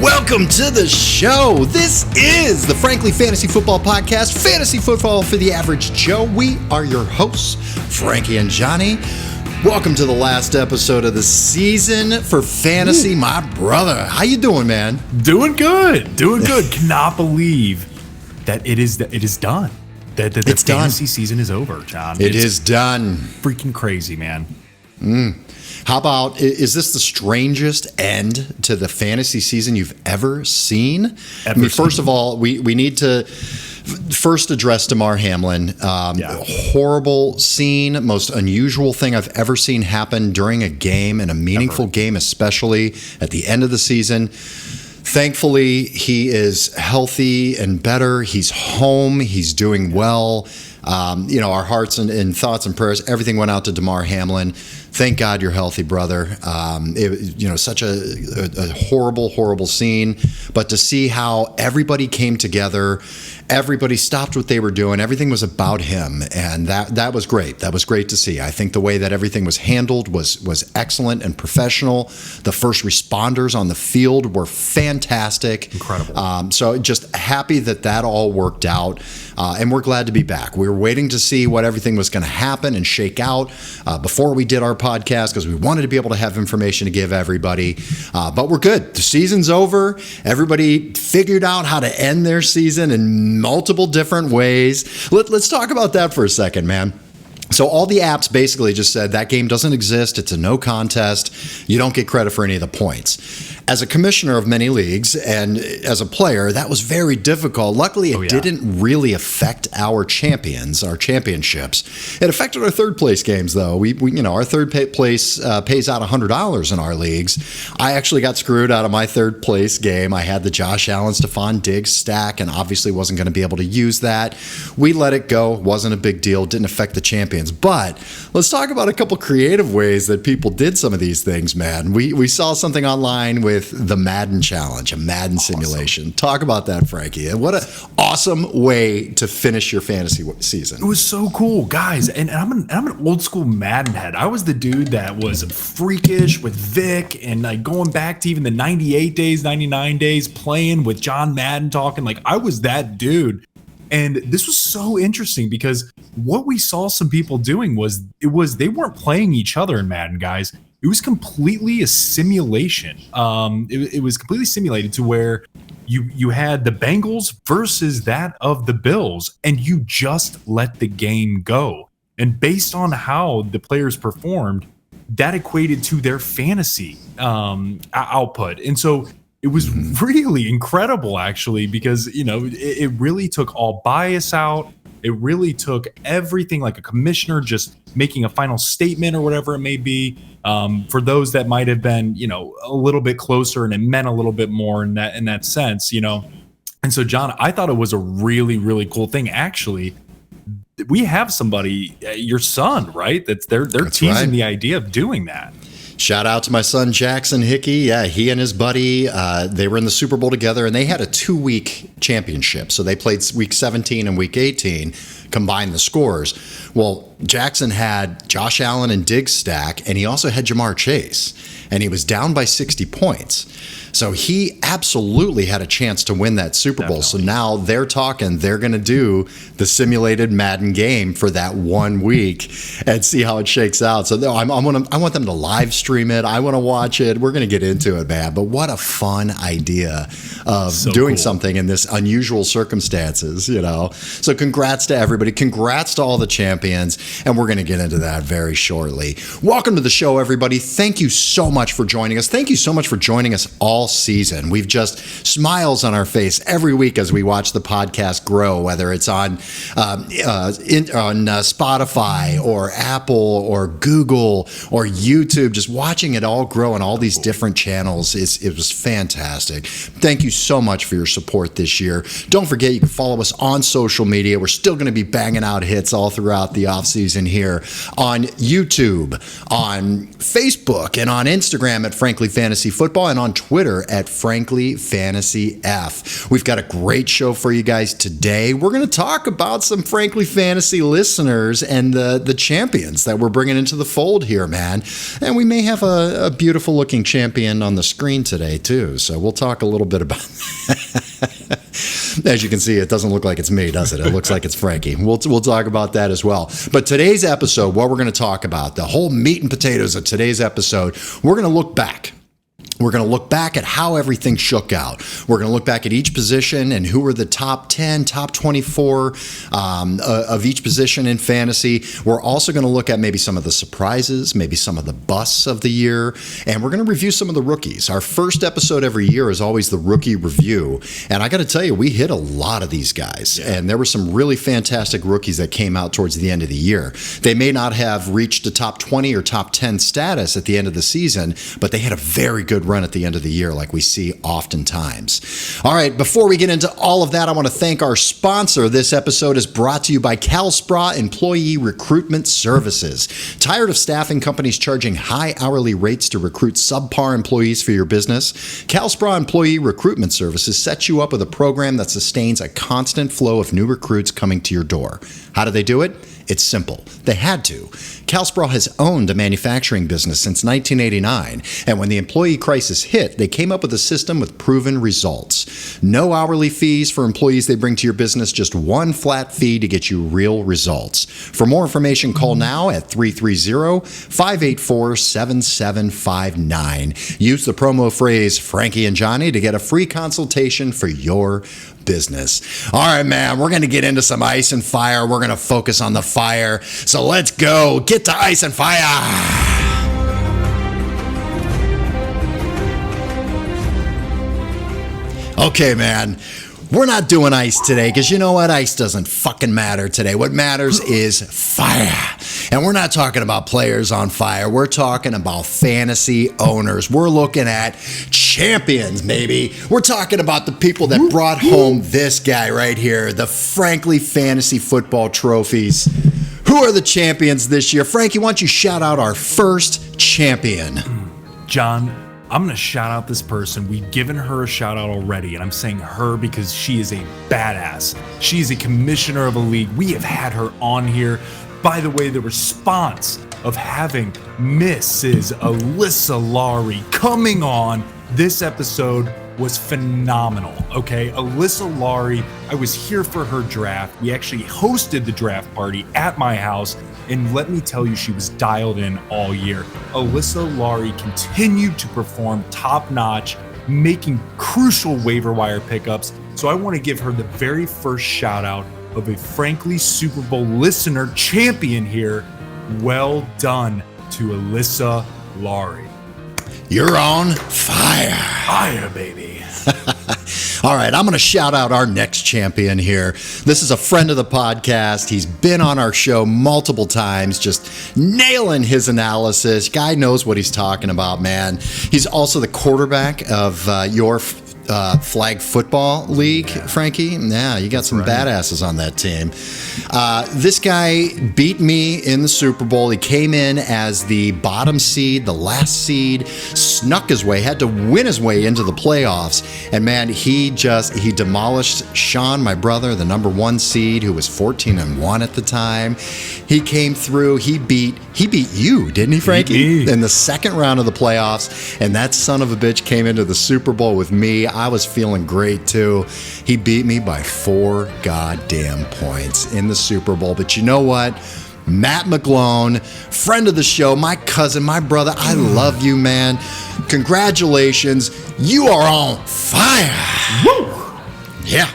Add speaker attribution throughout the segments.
Speaker 1: Welcome to the show. This is the Frankly Fantasy Football Podcast, fantasy football for the average Joe. We are your hosts, Frankie and Johnny. Welcome to the last episode of the season for fantasy, my brother. How you doing, man?
Speaker 2: Doing good. Cannot believe that it is done. That the fantasy season is over, John.
Speaker 1: It is done.
Speaker 2: Freaking crazy, man.
Speaker 1: How about, is this the strangest end to the fantasy season you've ever seen? First of all, we need to first address Damar Hamlin. Horrible scene, most unusual thing I've ever seen happen during a game, and a meaningful game, especially at the end of the season. Thankfully, he is healthy and better. He's home. He's doing well. Our hearts and thoughts and prayers, everything went out to Damar Hamlin. Thank God you're healthy, brother. Such a horrible, horrible scene. But to see how everybody came together, everybody stopped what they were doing. Everything was about him, and that was great. That was great to see. I think the way that everything was handled was excellent and professional. The first responders on the field were fantastic.
Speaker 2: Incredible.
Speaker 1: So just happy that all worked out, and we're glad to be back. We were waiting to see what everything was going to happen and shake out before we did our podcast, because we wanted to be able to have information to give everybody. But we're good. The season's over. Everybody figured out how to end their season in multiple different ways. Let's talk about that for a second, man. So all the apps basically just said that game doesn't exist. It's a no contest. You don't get credit for any of the points. As a commissioner of many leagues and as a player, that was very difficult. Luckily, it didn't really affect our championships. It affected our third place games, though. We our third place pays out $100 in our leagues. I actually got screwed out of my third place game. I had the Josh Allen, Stephon Diggs stack, and obviously wasn't going to be able to use that. We let it go. Wasn't a big deal. Didn't affect the champions. But let's talk about a couple creative ways that people did some of these things, man. We saw something online with the Madden Challenge, a Madden simulation. Talk about that, Frankie. And what an awesome way to finish your fantasy season.
Speaker 2: It was so cool, guys. And I'm an old school Madden head. I was the dude that was freakish with Vic, and like going back to even the 98 days, 99 days, playing with John Madden, talking like I was that dude. And this was so interesting because what we saw some people doing was they weren't playing each other in Madden, guys. It was completely a simulation. It was completely simulated to where you had the Bengals versus that of the Bills, and you just let the game go. And based on how the players performed, that equated to their fantasy output. And so it was really incredible, actually, because it really took all bias out. It really took everything, like a commissioner just making a final statement or whatever it may be. For those that might have been, a little bit closer and it meant a little bit more in that sense, And so, John, I thought it was a really, really cool thing. Actually, we have somebody, your son, right? That's teasing the idea of doing that.
Speaker 1: Shout out to my son, Jackson Hickey. Yeah, he and his buddy, they were in the Super Bowl together, and they had a 2-week championship. So they played week 17 and week 18, combined the scores. Well, Jackson had Josh Allen and Diggs stack, and he also had Jamar Chase, and he was down by 60 points. So he absolutely had a chance to win that Super Bowl. So now they're going to do the simulated Madden game for that 1 week and see how it shakes out. So I want them to live stream it. I want to watch it. We're going to get into it, man. But what a fun idea of doing something in this unusual circumstances, So congrats to everybody. Congrats to all the champions. And we're going to get into that very shortly. Welcome to the show, everybody. Thank you so much for joining us. Thank you so much for joining us all season. We've just smiles on our face every week as we watch the podcast grow, whether it's on Spotify or Apple or Google or YouTube, just watching it all grow on all these different channels. It was fantastic. Thank you so much for your support this year. Don't forget, you can follow us on social media. We're still going to be banging out hits all throughout the offseason. offseason here on YouTube, on Facebook, and on Instagram at Frankly Fantasy Football, and on Twitter at Frankly Fantasy F. We've got a great show for you guys today. We're going to talk about some Frankly Fantasy listeners and the champions that we're bringing into the fold here, man. And we may have a beautiful looking champion on the screen today too. So we'll talk a little bit about that. As you can see, it doesn't look like it's me, does it? It looks like it's Frankie. We'll talk about that as well. But today's episode, what we're going to talk about, the whole meat and potatoes of today's episode, we're going to look back. We're going to look back at how everything shook out. We're going to look back at each position and who were the top 10, top 24 of each position in fantasy. We're also going to look at maybe some of the surprises, maybe some of the busts of the year, and we're going to review some of the rookies. Our first episode every year is always the rookie review, and I got to tell you, we hit a lot of these guys, and there were some really fantastic rookies that came out towards the end of the year. They may not have reached a top 20 or top 10 status at the end of the season, but they had a very good run at the end of the year like we see oftentimes. All right, before we get into all of that, I want to thank our sponsor. This episode is brought to you by CalSPRA Employee Recruitment Services. Tired of staffing companies charging high hourly rates to recruit subpar employees for your business? CalSPRA Employee Recruitment Services sets you up with a program that sustains a constant flow of new recruits coming to your door. How do they do it? It's simple. They had to. CalSPRA has owned a manufacturing business since 1989, and when the employee crisis hit, they came up with a system with proven results. No hourly fees for employees they bring to your business, just one flat fee to get you real results. For more information, call now at 330-584-7759. Use the promo phrase Frankie and Johnny to get a free consultation for your business. All right, man, we're going to get into some ice and fire. We're going to focus on the fire. So let's go. Get to ice and fire. Okay, man. We're not doing ice today because you know what? Ice doesn't fucking matter today. What matters is fire. And we're not talking about players on fire. We're talking about fantasy owners. We're looking at champions, maybe. We're talking about the people that brought home this guy right here, the Frankly Fantasy Football trophies. Who are the champions this year? Frankie, why don't you shout out our first champion?
Speaker 2: John, I'm going to shout out this person. We've given her a shout out already, and I'm saying her because she is a badass. She is a commissioner of a league. We have had her on here. By the way, the response of having Mrs. Alyssa Laurie coming on this episode was phenomenal, okay? Alyssa Laurie, I was here for her draft. We actually hosted the draft party at my house, and let me tell you, she was dialed in all year. Alyssa Laurie continued to perform top-notch, making crucial waiver wire pickups. So I want to give her the very first shout-out of a Frankly Super Bowl listener champion here. Well done to Alyssa Laurie.
Speaker 1: You're on fire.
Speaker 2: Fire, baby.
Speaker 1: All right, I'm going to shout out our next champion here. This is a friend of the podcast. He's been on our show multiple times, just nailing his analysis. Guy knows what he's talking about, man. He's also the quarterback of your flag football league, Frankie. Yeah, you got some badasses on that team. This guy beat me in the Super Bowl. He came in as the bottom seed, the last seed, snuck his way, had to win his way into the playoffs. And man, he demolished Sean, my brother, the number 1 seed, who was 14-1 at the time. He came through. He beat you, didn't he, Frankie? In the second round of the playoffs. And that son of a bitch came into the Super Bowl with me. I was feeling great too. He beat me by 4 goddamn points in the Super Bowl. But you know what? Matt McGlone, friend of the show, my cousin, my brother, I love you, man. Congratulations. You are on fire.
Speaker 2: Woo!
Speaker 1: Yeah.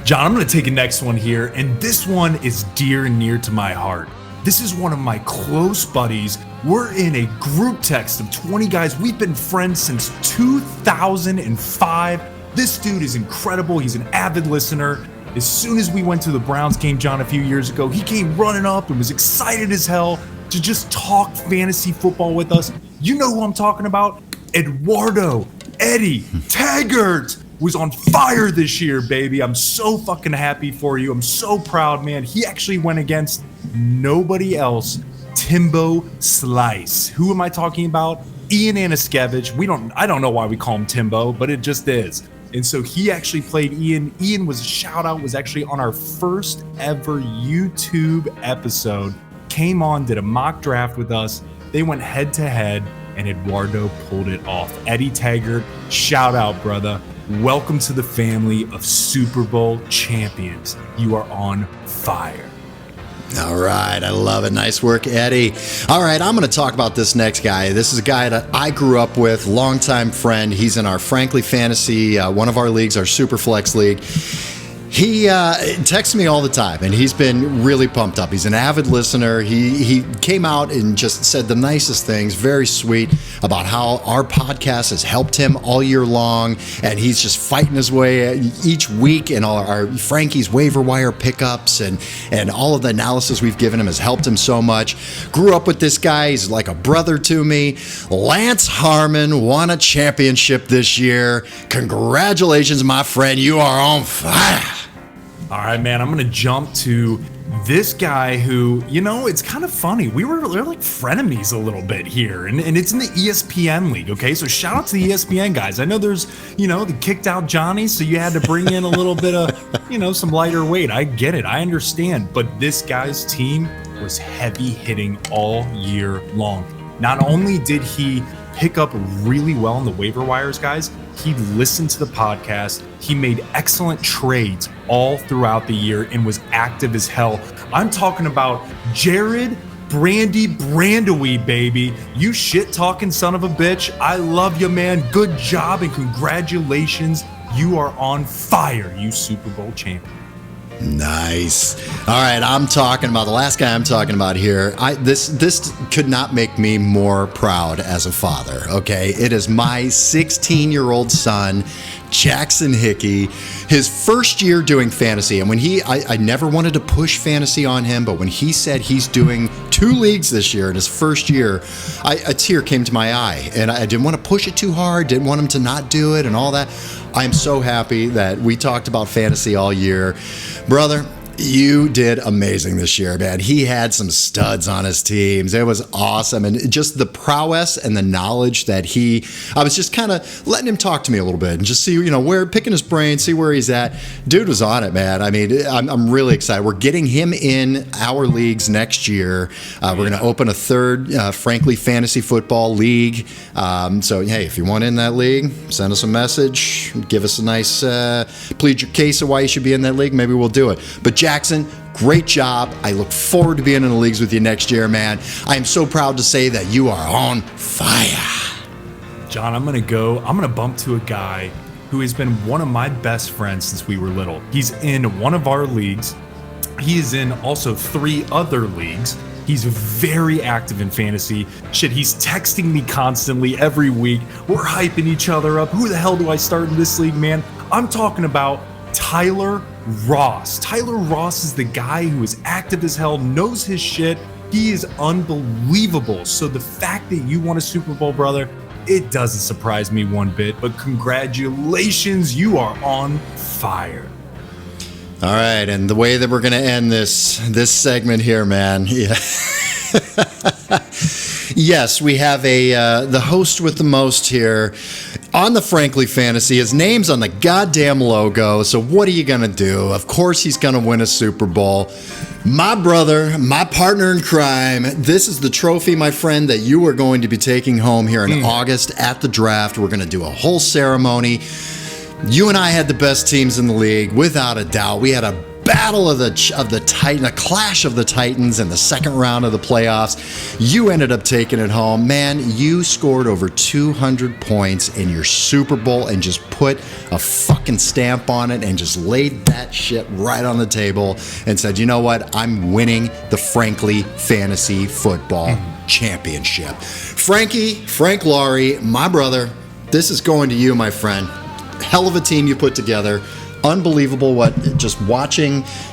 Speaker 2: John, I'm going to take a next one here, and this one is dear and near to my heart. This is one of my close buddies. We're in a group text of 20 guys. We've been friends since 2005. This dude is incredible. He's an avid listener. As soon as we went to the Browns game, John, a few years ago, he came running up and was excited as hell to just talk fantasy football with us. You know who I'm talking about? Eduardo Eddie Taggart was on fire this year, baby. I'm so fucking happy for you. I'm so proud, man. He actually went against nobody else, Timbo Slice. Who am I talking about? Ian Aniskevich. I don't know why we call him Timbo, but it just is. And so he actually played Ian. Ian was actually on our first ever YouTube episode. Came on, did a mock draft with us. They went head to head, and Eduardo pulled it off. Eddie Taggart, shout out, brother. Welcome to the family of Super Bowl champions. You are on fire.
Speaker 1: All right, I love it. Nice work, Eddie. All right, I'm going to talk about this next guy. This is a guy that I grew up with, longtime friend. He's in our Frankly Fantasy, one of our leagues, our Superflex League. He texts me all the time, and he's been really pumped up. He's an avid listener. He came out and just said the nicest things, very sweet, about how our podcast has helped him all year long, and he's just fighting his way each week, and all our Frankie's waiver wire pickups and all of the analysis we've given him has helped him so much. Grew up with this guy. He's like a brother to me. Lance Harmon won a championship this year. Congratulations, my friend. You are on fire.
Speaker 2: All right, man, I'm going to jump to this guy who, it's kind of funny. We're like frenemies a little bit here, and it's in the ESPN league, okay? So shout out to the ESPN guys. I know there's, the kicked out Johnny, so you had to bring in a little bit of, some lighter weight. I get it. I understand. But this guy's team was heavy hitting all year long. Not only did he pick up really well on the waiver wires, guys, he listened to the podcast. He made excellent trades all throughout the year and was active as hell. I'm talking about Jared Brandowy, baby. You shit-talking son of a bitch. I love you, man. Good job and congratulations. You are on fire, you Super Bowl champion.
Speaker 1: Nice. All right, the last guy I'm talking about here. This could not make me more proud as a father, okay? It is my 16-year-old son, Jackson Hickey, his first year doing fantasy. And when I never wanted to push fantasy on him, but when he said he's doing 2 leagues this year in his first year, a tear came to my eye. And I didn't want to push it too hard, didn't want him to not do it and all that. I'm so happy that we talked about fantasy all year. Brother, you did amazing this year, man. He had some studs on his teams. It was awesome. And just the prowess and the knowledge that I was just kind of letting him talk to me a little bit and just see, picking his brain, see where he's at. Dude was on it, man. I mean, I'm really excited. We're getting him in our leagues next year. We're going to open a third, Frankly Fantasy Football League. So, hey, if you want in that league, send us a message. Give us a nice, plead your case of why you should be in that league. Maybe we'll do it. But Jackson, great job. I look forward to being in the leagues with you next year, man. I am so proud to say that you are on fire.
Speaker 2: John, I'm going to bump to a guy who has been one of my best friends since we were little. He's in one of our leagues. He is in also 3 other leagues. He's very active in fantasy. Shit, he's texting me constantly every week. We're hyping each other up. Who the hell do I start in this league, man? I'm talking about Tyler Ross. Tyler Ross is the guy who is active as hell, knows his shit. He is unbelievable. So the fact that you won a Super Bowl, brother, it doesn't surprise me one bit, but congratulations, you are on fire.
Speaker 1: All right, and the way that we're going to end this segment here, man. Yeah. Yes, we have the host with the most here on the Frankly Fantasy. His name's on the goddamn logo, so what are you going to do? Of course he's going to win a Super Bowl. My brother, my partner in crime, this is the trophy, my friend, that you are going to be taking home here in August at the draft. We're going to do a whole ceremony. You and I had the best teams in the league, without a doubt. We had a battle of the Titan, a clash of the Titans in the second round of the playoffs. You ended up taking it home. Man, you scored over 200 points in your Super Bowl and just put a fucking stamp on it and just laid that shit right on the table and said, you know what? I'm winning the Frankly Fantasy Football Championship. Frank Laurie, my brother, this is going to you, my friend. Hell of a team you put together. Unbelievable just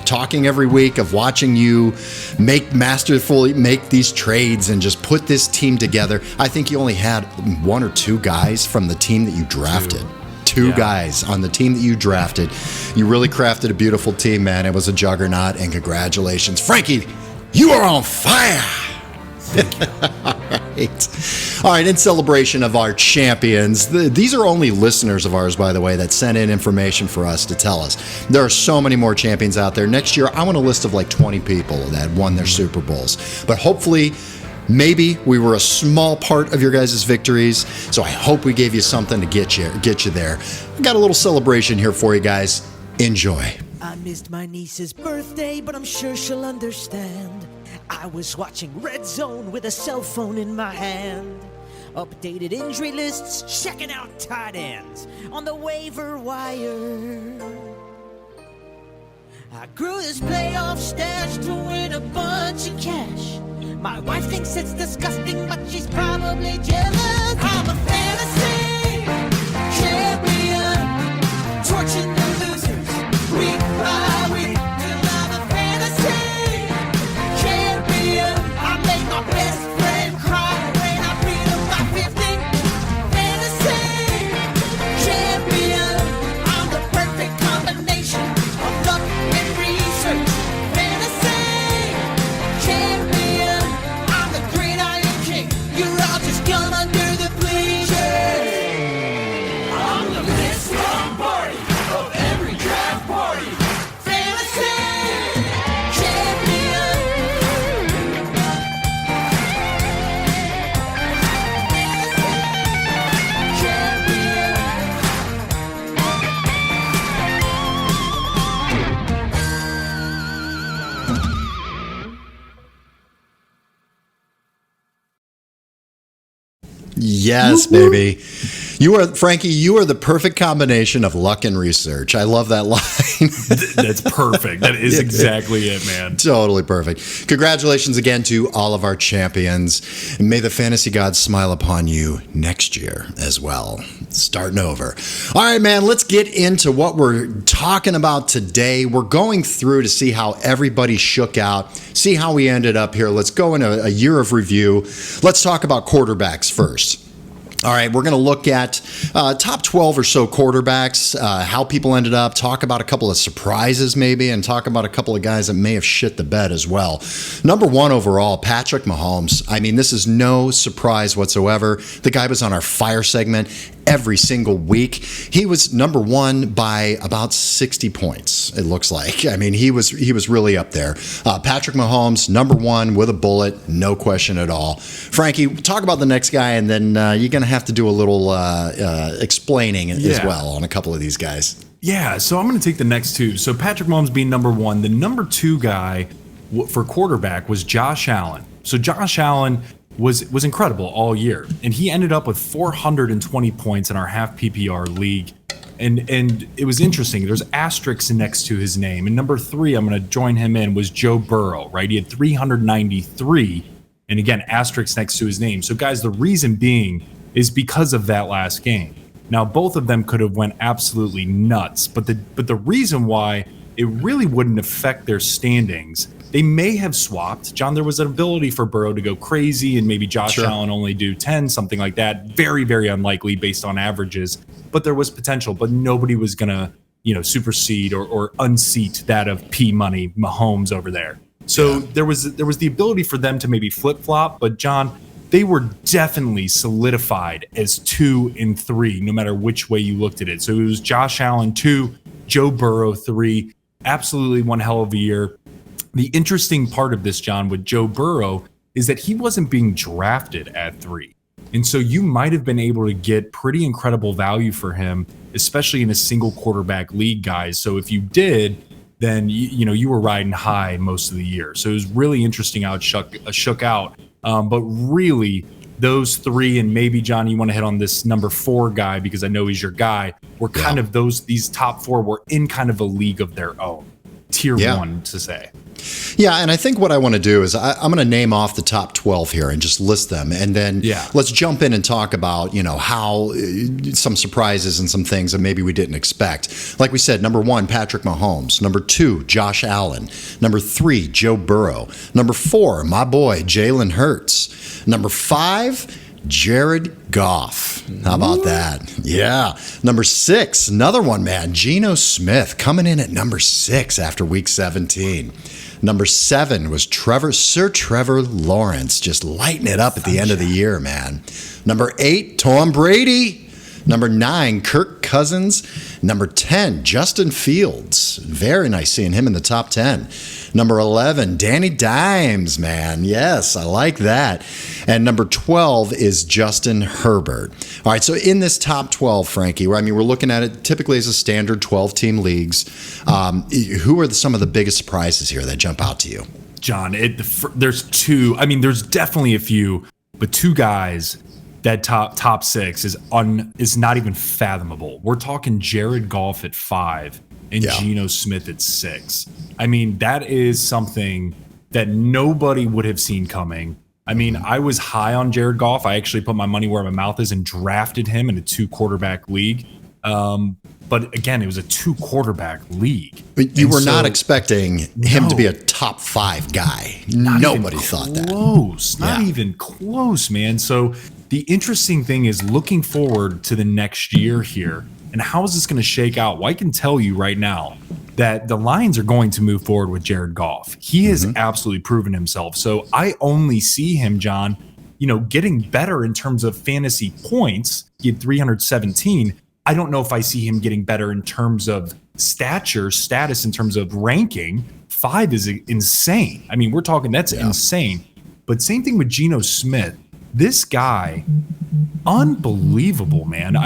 Speaker 1: talking every week of watching you masterfully make these trades and just put this team together. I think you only had 1 or 2 guys from the team that you drafted. Two guys on the team that you drafted. You really crafted a beautiful team, man. It was a juggernaut, and congratulations. Frankie, You are on fire. All right, in celebration of our champions, these are only listeners of ours, by the way, that sent in information for us to tell us. There are so many more champions out there. Next year, I want a list of like 20 people that won their Super Bowls. But hopefully, maybe we were a small part of your guys' victories. So I hope we gave you something to get you there. We got a little celebration here for you guys. Enjoy.
Speaker 3: I missed my niece's birthday, but I'm sure she'll understand. I was watching Red Zone with a cell phone in my hand. Updated injury lists, checking out tight ends on the waiver wire. I grew this playoff stash to win a bunch of cash. My wife thinks it's disgusting, but she's probably jealous. I'm a fantasy champion, torching the losers week by week. Till I'm a fantasy champion. I make my best friend cry when I beat him by 50. Fantasy champion. I'm the perfect combination of luck and research. Fantasy champion. I'm the great Iron King. You're all just young under the bleachers. I'm the best fun party of every draft party. Fantasy champion.
Speaker 1: Yes, baby. Frankie, you are the perfect combination of luck and research. I love that line.
Speaker 2: That's perfect. That is exactly it, man.
Speaker 1: Totally perfect. Congratulations again to all of our champions. And may the fantasy gods smile upon you next year as well. Starting over. All right, man, let's get into what we're talking about today. We're going through to see how everybody shook out, see how we ended up here. Let's go into a year of review. Let's talk about quarterbacks first. All right, we're going to look at top 12 or so quarterbacks, how people ended up, talk about a couple of surprises maybe, and talk about a couple of guys that may have shit the bed as well. Number one overall, Patrick Mahomes. I mean, this is no surprise whatsoever. The guy was on our Fire segment every single week. He was number one by about 60 points, it looks like. I mean, he was really up there. Patrick Mahomes, number one with a bullet, no question at all. Frankie, talk about the next guy, and then you're going to have to do a little explaining as well on a couple of these guys.
Speaker 2: Yeah, so I'm going to take the next two. So Patrick Mahomes being number one. The number two guy for quarterback was Josh Allen. So Josh Allen was incredible all year, and he ended up with 420 points in our half PPR league. And it was interesting. There's asterisks next to his name. And number three, I'm going to join him in, was Joe Burrow, right? He had 393. And again, asterisks next to his name. So guys, the reason being is because of that last game. Now, both of them could have went absolutely nuts, but the reason why it really wouldn't affect their standings, they may have swapped. John, there was an ability for Burrow to go crazy and maybe Josh Allen only do 10, something like that. Very, very unlikely based on averages, but there was potential, but nobody was going to, supersede or unseat that of P Money Mahomes over there. So there was the ability for them to maybe flip-flop, but John, they were definitely solidified as 2 and 3, no matter which way you looked at it. So it was Josh Allen 2, Joe Burrow 3. Absolutely one hell of a year. The interesting part of this, John, with Joe Burrow is that he wasn't being drafted at 3. And so you might have been able to get pretty incredible value for him, especially in a single quarterback league, guys. So if you did, then you were riding high most of the year. So it was really interesting how it shook out. But really, those three, and maybe, John, you want to hit on this number 4 guy because I know he's your guy, were kind of these top 4 were in kind of a league of their own. Tier 1 to say.
Speaker 1: Yeah, and I think what I want to do is I'm going to name off the top 12 here and just list them. And then let's jump in and talk about, how some surprises and some things that maybe we didn't expect. Like we said, number 1, Patrick Mahomes. Number 2, Josh Allen. Number 3, Joe Burrow. Number 4, my boy, Jalen Hurts. Number 5, Jared Goff. How about that? Yeah. Number 6, another one, man. Geno Smith coming in at number 6 after week 17. Number 7 was Sir Trevor Lawrence, just lighting it up at the end of the year, man. Number 8, Tom Brady. Number 9, Kirk Cousins. Number 10, Justin Fields. Very nice seeing him in the top 10. Number 11, Danny Dimes, man. Yes, I like that. And number 12 is Justin Herbert. All right, so in this top 12, Frankie, we're looking at it typically as a standard 12-team leagues. Who are some of the biggest surprises here that jump out to you?
Speaker 2: John, there's two. There's definitely a few, but two guys that top 6 is not even fathomable. We're talking Jared Goff at 5 and Geno Smith at 6. That is something that nobody would have seen coming. I was high on Jared Goff. I actually put my money where my mouth is and drafted him in a 2-quarterback league. But again, it was a 2-quarterback league.
Speaker 1: But you were not expecting him to be a top 5 guy. Nobody thought that.
Speaker 2: Not even close, man. So the interesting thing is looking forward to the next year here. And how is this going to shake out? Well, I can tell you right now that the Lions are going to move forward with Jared Goff. He has absolutely proven himself. So I only see him, John, getting better in terms of fantasy points. He had 317. I don't know if I see him getting better in terms of status, in terms of ranking. 5 is insane. We're talking that's insane. But same thing with Geno Smith. This guy, unbelievable, man.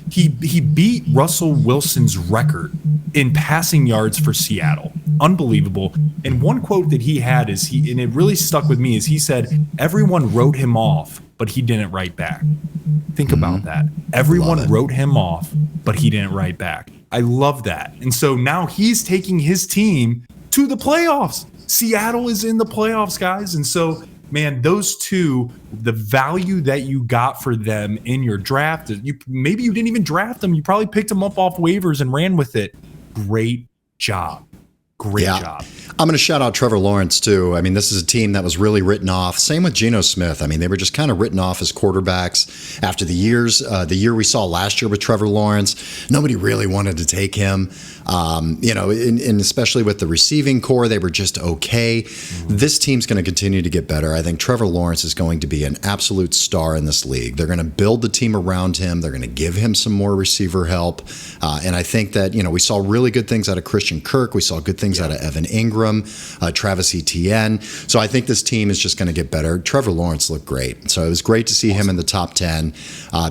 Speaker 2: He beat Russell Wilson's record in passing yards for Seattle. Unbelievable. And one quote that he had and it really stuck with me, is he said, everyone wrote him off, but he didn't write back. Think about that. Everyone wrote him off, but he didn't write back. I love that. And so now he's taking his team to the playoffs. Seattle is in the playoffs, guys. And so, man, those two, the value that you got for them in your draft, maybe you didn't even draft them. You probably picked them up off waivers and ran with it. Great job. Great job.
Speaker 1: I'm going to shout out Trevor Lawrence, too. This is a team that was really written off. Same with Geno Smith. They were just kind of written off as quarterbacks after the year we saw last year with Trevor Lawrence. Nobody really wanted to take him. And especially with the receiving core, they were just okay. This team's going to continue to get better. I think Trevor Lawrence is going to be an absolute star in this league. They're going to build the team around him. They're going to give him some more receiver help. And I think that, we saw really good things out of Christian Kirk. We saw good things out of Evan Ingram, Travis Etienne. So I think this team is just going to get better. Trevor Lawrence looked great. So it was great to see him in the top 10.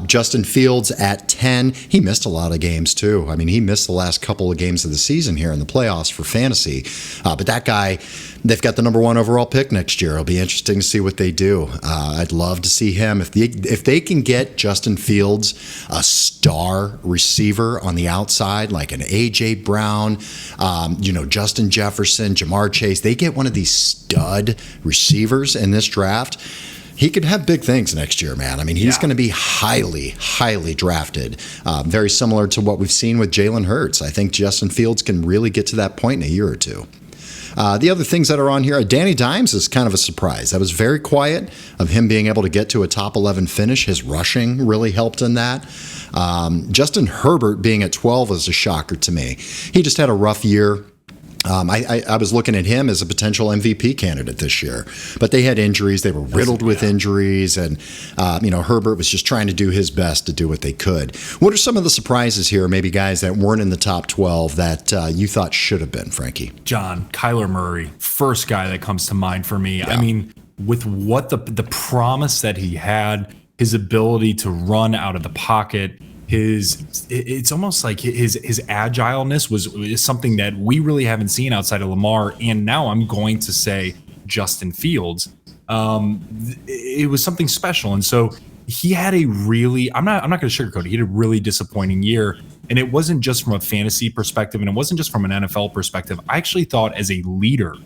Speaker 1: Justin Fields at 10. He missed a lot of games, too. He missed the last couple of games of the season here in the playoffs for fantasy. But that guy, they've got the number 1 overall pick next year. It'll be interesting to see what they do. I'd love to see him. If they can get Justin Fields, a star receiver on the outside, like an A.J. Brown, Justin Jefferson, Jamar Chase, they get one of these stud receivers in this draft, he could have big things next year, man. He's going to be highly, highly drafted. Very similar to what we've seen with Jalen Hurts. I think Justin Fields can really get to that point in a year or two. The other things that are on here, Danny Dimes is kind of a surprise. That was very quiet of him being able to get to a top 11 finish. His rushing really helped in that. Justin Herbert being at 12 was a shocker to me. He just had a rough year. I was looking at him as a potential MVP candidate this year, but they had injuries. They were riddled with injuries, and Herbert was just trying to do his best to do what they could. What are some of the surprises here, maybe guys that weren't in the top 12 that you thought should have been, Frankie?
Speaker 2: John, Kyler Murray, first guy that comes to mind for me. With what the promise that he had, his ability to run out of the pocket, it's almost like his agileness is something that we really haven't seen outside of Lamar, and now I'm going to say Justin Fields. It was something special, and so he had a really I'm not going to sugarcoat it. He had a really disappointing year, and it wasn't just from a fantasy perspective, and it wasn't just from an NFL perspective. I actually thought as a leader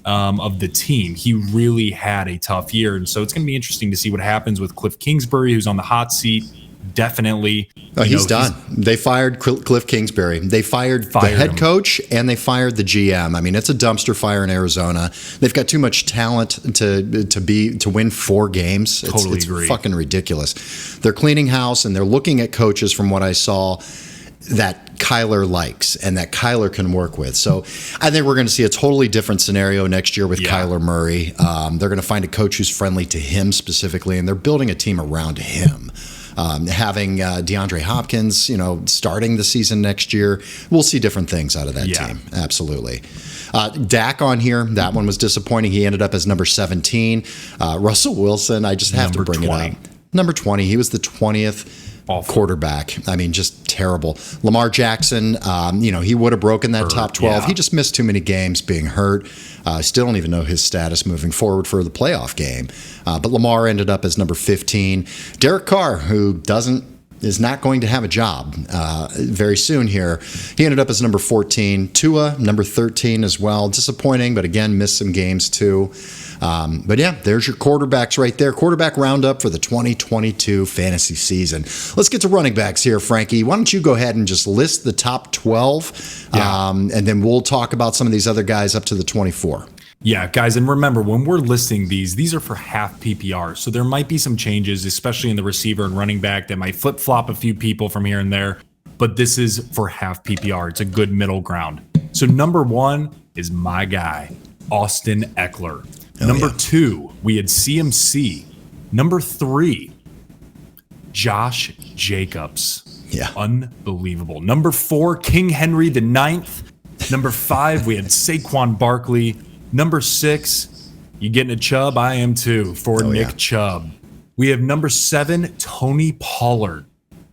Speaker 2: of the team, he really had a tough year, and so it's going to be interesting to see what happens with Cliff Kingsbury, who's on the hot seat. Definitely.
Speaker 1: He's done. They fired Cliff Kingsbury. They fired the head coach, and they fired the GM. It's a dumpster fire in Arizona. They've got too much talent to win 4 games. It's
Speaker 2: agree.
Speaker 1: Fucking ridiculous. They're cleaning house, and they're looking at coaches from what I saw. that Kyler likes and that Kyler can work with. So I think we're going to see a totally different scenario next year with Kyler Murray. They're going to find a coach who's friendly to him specifically, and they're building a team around him. Having DeAndre Hopkins, starting the season next year, we'll see different things out of that team. Absolutely. Dak on here, that one was disappointing. He ended up as number 17. Russell Wilson, I just have to bring 20. It up. Number 20, he was the 20th quarterback. I mean, just terrible. Lamar Jackson, he would have broken that top 12. He just missed too many games being hurt. Still don't even know his status moving forward for the playoff game. But Lamar ended up as number 15. Derek Carr, who is not going to have a job very soon here. He ended up as number 14. Tua, number 13 as well. Disappointing, but again, missed some games too. But yeah, there's your quarterbacks right there. Quarterback roundup for the 2022 fantasy season. Let's get to running backs here, Frankie. Why don't you go ahead and just list the top 12, and then we'll talk about some of these other guys up to the 24.
Speaker 2: Yeah, guys, and remember, when we're listing these are for half PPR, so there might be some changes, especially in the receiver and running back, that might flip-flop a few people from here and there, but this is for half PPR. It's a good middle ground. So number 1 is my guy, Austin Eckler. Number 2, we had CMC. Number 3, Josh Jacobs.
Speaker 1: Yeah.
Speaker 2: Unbelievable. Number 4, King Henry the Ninth. Number 5, we had Saquon Barkley. Number 6, you getting a Chubb? I am too, for Nick Chubb. We have number 7, Tony Pollard.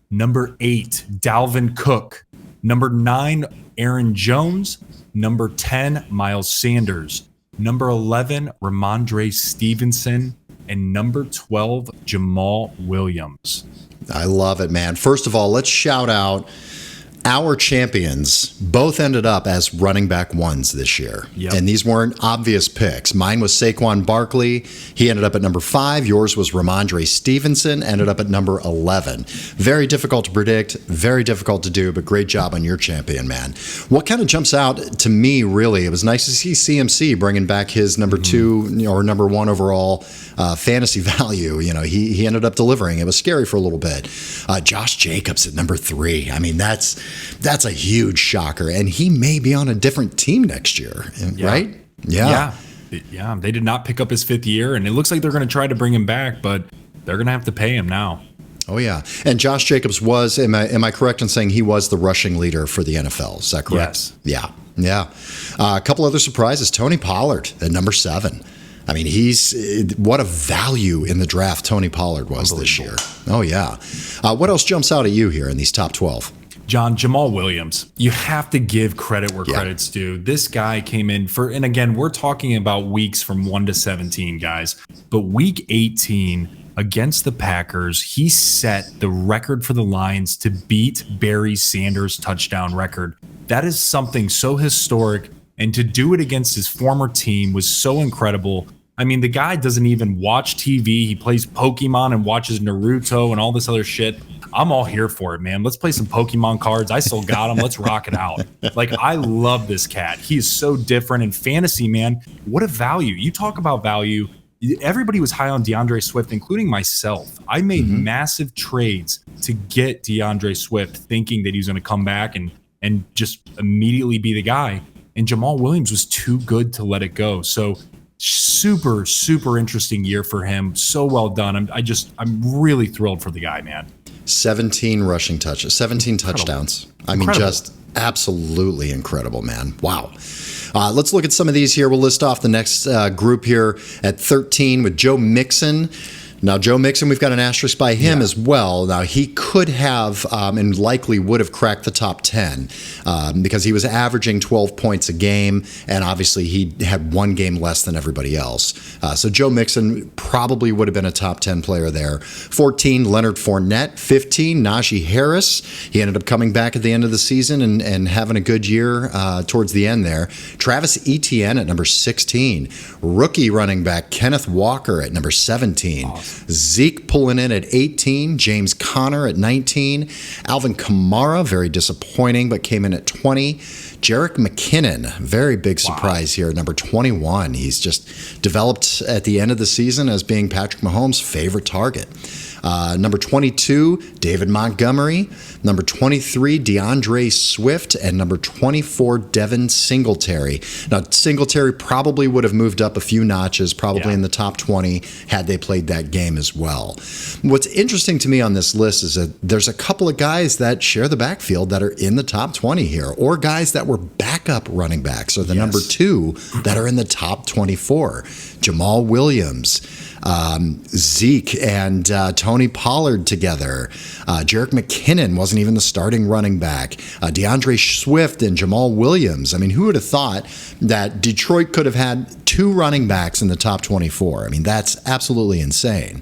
Speaker 2: Number 8, Dalvin Cook. Number 9, Aaron Jones. Number 10, Miles Sanders. Number 11, Ramondre Stevenson. And number 12, Jamal Williams.
Speaker 1: I love it, man. First of all, let's shout out our champions. Both ended up as running back ones this year. Yep. And these weren't obvious picks. Mine was Saquon Barkley. He ended up at number 5. Yours was Ramondre Stevenson, ended up at number 11. Very difficult to predict, very difficult to do, but great job on your champion, man. What kind of jumps out to me, really, it was nice to see CMC bringing back his number 2 or number 1 overall fantasy value. He ended up delivering. It was scary for a little bit. Josh Jacobs at number 3. I mean, that's a huge shocker, and he may be on a different team next year, right? Yeah.
Speaker 2: They did not pick up his 5th year, and it looks like they're going to try to bring him back, but they're going to have to pay him now.
Speaker 1: Oh, yeah. And Josh Jacobs was, am I correct in saying he was the rushing leader for the NFL? Is that correct?
Speaker 2: Yes.
Speaker 1: Yeah. A couple other surprises. Tony Pollard at number 7. I mean, what a value in the draft Tony Pollard was this year. Oh, yeah. What else jumps out at you here in these top 12?
Speaker 2: John, Jamal Williams, you have to give credit where credit's due. This guy came in and again, we're talking about weeks from 1 to 17, guys. But week 18 against the Packers, he set the record for the Lions to beat Barry Sanders' touchdown record. That is something so historic, and to do it against his former team was so incredible. I mean, the guy doesn't even watch TV. He plays Pokemon and watches Naruto and all this other shit. I'm all here for it, man. Let's play some Pokemon cards. I still got them. Let's rock it out. Like, I love this cat. He is so different in fantasy, man. What a value. You talk about value. Everybody was high on DeAndre Swift, including myself. I made massive trades to get DeAndre Swift, thinking that he was going to come back and just immediately be the guy. And Jamal Williams was too good to let it go. So super, super interesting year for him. So well done. I'm really thrilled for the guy, man. 17
Speaker 1: rushing touches, 17 touchdowns. I mean, just absolutely incredible, man. Wow. Let's look at some of these here. We'll list off the next group here at 13 with Joe Mixon. Now, Joe Mixon, we've got an asterisk by him as well. Now, he could have and likely would have cracked the top 10 because he was averaging 12 points a game, and obviously he had one game less than everybody else. So Joe Mixon probably would have been a top 10 player there. 14, Leonard Fournette. 15, Najee Harris. He ended up coming back at the end of the season and having a good year towards the end there. Travis Etienne at number 16. Rookie running back Kenneth Walker at number 17. Awesome. Zeke pulling in at 18. James Conner at 19. Alvin Kamara, very disappointing, but came in at 20. Jerick McKinnon, very big surprise here, number 21. He's just developed at the end of the season as being Patrick Mahomes' favorite target. Number 22, David Montgomery. Number 23, DeAndre Swift. And number 24, Devin Singletary. Now, Singletary probably would have moved up a few notches, probably in the top 20, had they played that game as well. What's interesting to me on this list is that there's a couple of guys that share the backfield that are in the top 20 here, or guys that were backup running backs, or the number 2 that are in the top 24. Jamal Williams, Zeke and Tony Pollard together. Jerick McKinnon wasn't even the starting running back. DeAndre Swift and Jamal Williams. I mean, who would have thought that Detroit could have had 2 running backs in the top 24? I mean, that's absolutely insane.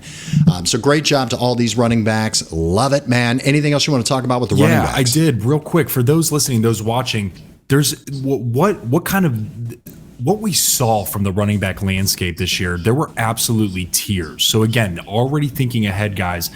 Speaker 1: So great job to all these running backs. Love it, man. Anything else you want to talk about with the running backs?
Speaker 2: Yeah, I did. Real quick, for those listening, those watching, there's what we saw from the running back landscape this year, there were absolutely tiers. So again, already thinking ahead, guys,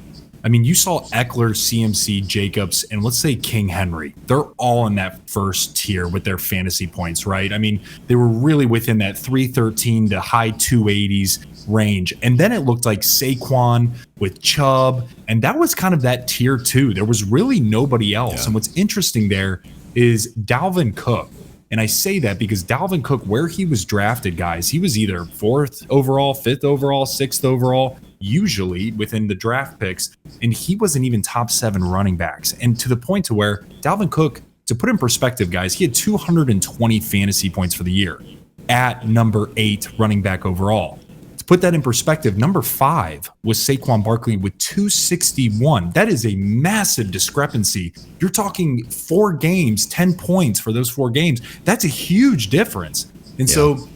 Speaker 2: I mean, you saw Eckler, CMC, Jacobs, and let's say King Henry. They're all in that first tier with their fantasy points, right? I mean, they were really within that 313 to high 280s range. And then it looked like Saquon with Chubb, and that was kind of that tier 2. There was really nobody else. Yeah. And what's interesting there is Dalvin Cook. And I say that because Dalvin Cook, where he was drafted, guys, he was either 4th overall, 5th overall, 6th overall, usually within the draft picks. And he wasn't even top 7 running backs. And to the point to where Dalvin Cook, to put in perspective, guys, he had 220 fantasy points for the year at number 8 running back overall. To put that in perspective, number 5 was Saquon Barkley with 261. That is a massive discrepancy. You're talking 4 games, 10 points for those 4 games. That's a huge difference. And so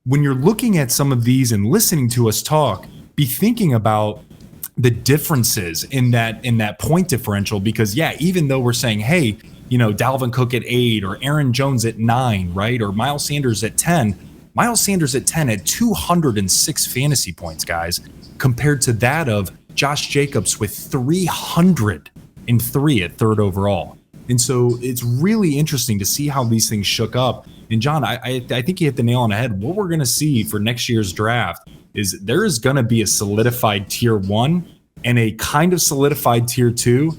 Speaker 2: when you're looking at some of these and listening to us talk, be thinking about the differences in that point differential, because even though we're saying, hey, you know, Dalvin Cook at 8 or Aaron Jones at 9, right? Or Miles Sanders at 10. Miles Sanders at 10 had 206 fantasy points, guys, compared to that of Josh Jacobs with 303 at 3rd overall. And so it's really interesting to see how these things shook up. And John, I think you hit the nail on the head. What we're going to see for next year's draft is there is going to be a solidified tier 1 and a kind of solidified tier 2.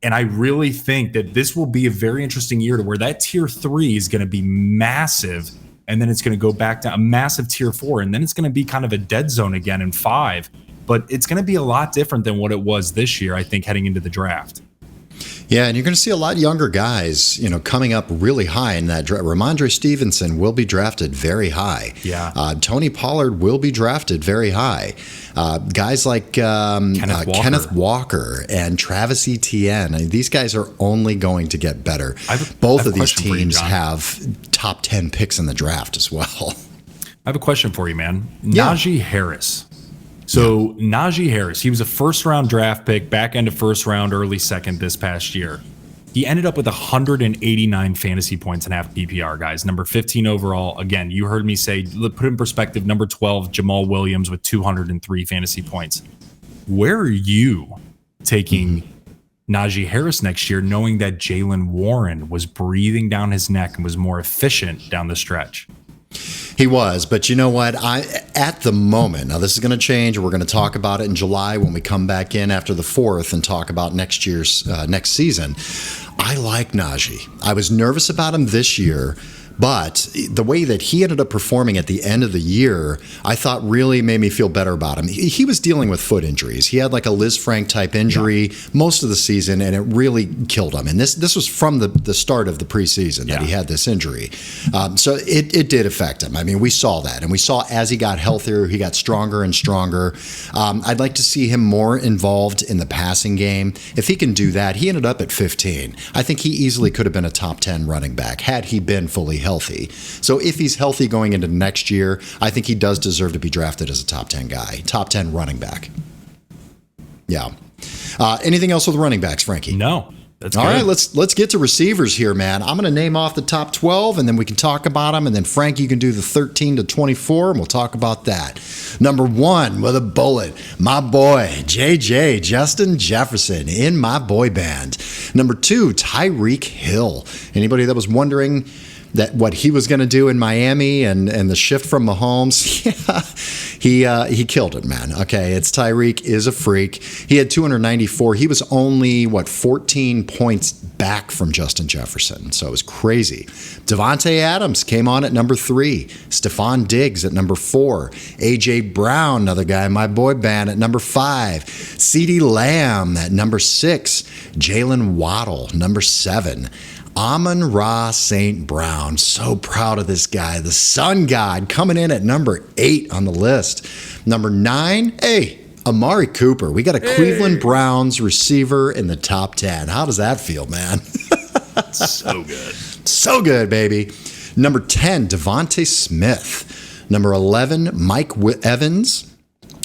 Speaker 2: And I really think that this will be a very interesting year to where that tier 3 is going to be massive. And then it's going to go back to a massive tier 4. And then it's going to be kind of a dead zone again in 5. But it's going to be a lot different than what it was this year, I think, heading into the draft.
Speaker 1: Yeah, and you're going to see a lot younger guys, you know, coming up really high in that draft. Ramondre Stevenson will be drafted very high.
Speaker 2: Yeah.
Speaker 1: Tony Pollard will be drafted very high. Guys like Kenneth Walker and Travis Etienne. I mean, these guys are only going to get better. Both of these teams have top 10 picks in the draft as well.
Speaker 2: I have a question for you, man. Najee Harris. So Najee Harris, he was a 1st-round draft pick, back end of 1st round, early 2nd this past year. He ended up with 189 fantasy points in half PPR, guys. Number 15 overall. Again, you heard me say, put it in perspective, number 12, Jamal Williams with 203 fantasy points. Where are you taking Najee Harris next year, knowing that Jaylen Warren was breathing down his neck and was more efficient down the stretch?
Speaker 1: He was, but you know what? At the moment, now this is going to change. We're going to talk about it in July when we come back in after the 4th and talk about next year's next season. I like Najee. I was nervous about him this year, but the way that he ended up performing at the end of the year, I thought really made me feel better about him. He was dealing with foot injuries. He had like a Liz Frank type injury most of the season, and it really killed him. And this was from the start of the preseason that he had this injury. So it did affect him. I mean, we saw that. And we saw as he got healthier, he got stronger and stronger. I'd like to see him more involved in the passing game. If he can do that, he ended up at 15. I think he easily could have been a top 10 running back had he been fully healthy. So if he's healthy going into next year, I think he does deserve to be drafted as a top 10 guy, top 10 running back. Yeah. Anything else with running backs, Frankie?
Speaker 2: No. That's
Speaker 1: all
Speaker 2: good.
Speaker 1: Right, let's get to receivers here, man. I'm going to name off the top 12, and then we can talk about them. And then, Frank, you can do the 13 to 24, and we'll talk about that. Number 1 with a bullet, my boy, JJ, Justin Jefferson, in my boy band. Number 2, Tyreek Hill. Anybody that was wondering, that what he was going to do in Miami and the shift from Mahomes, he killed it, man. Okay, it's Tyreek is a freak. He had 294. He was only 14 points back from Justin Jefferson, so it was crazy. Devontae Adams came on at number 3. Stephon Diggs at number 4. AJ Brown, another guy, my boy band, at number 5. CeeDee Lamb at number 6. Jalen Waddle, number 7. Amon-Ra St. Brown, so proud of this guy. The Sun God coming in at number 8 on the list. Number 9, Amari Cooper. We got a Cleveland Browns receiver in the top 10. How does that feel, man?
Speaker 2: So good.
Speaker 1: So good, baby. Number 10, Devontae Smith. Number 11, Mike Evans.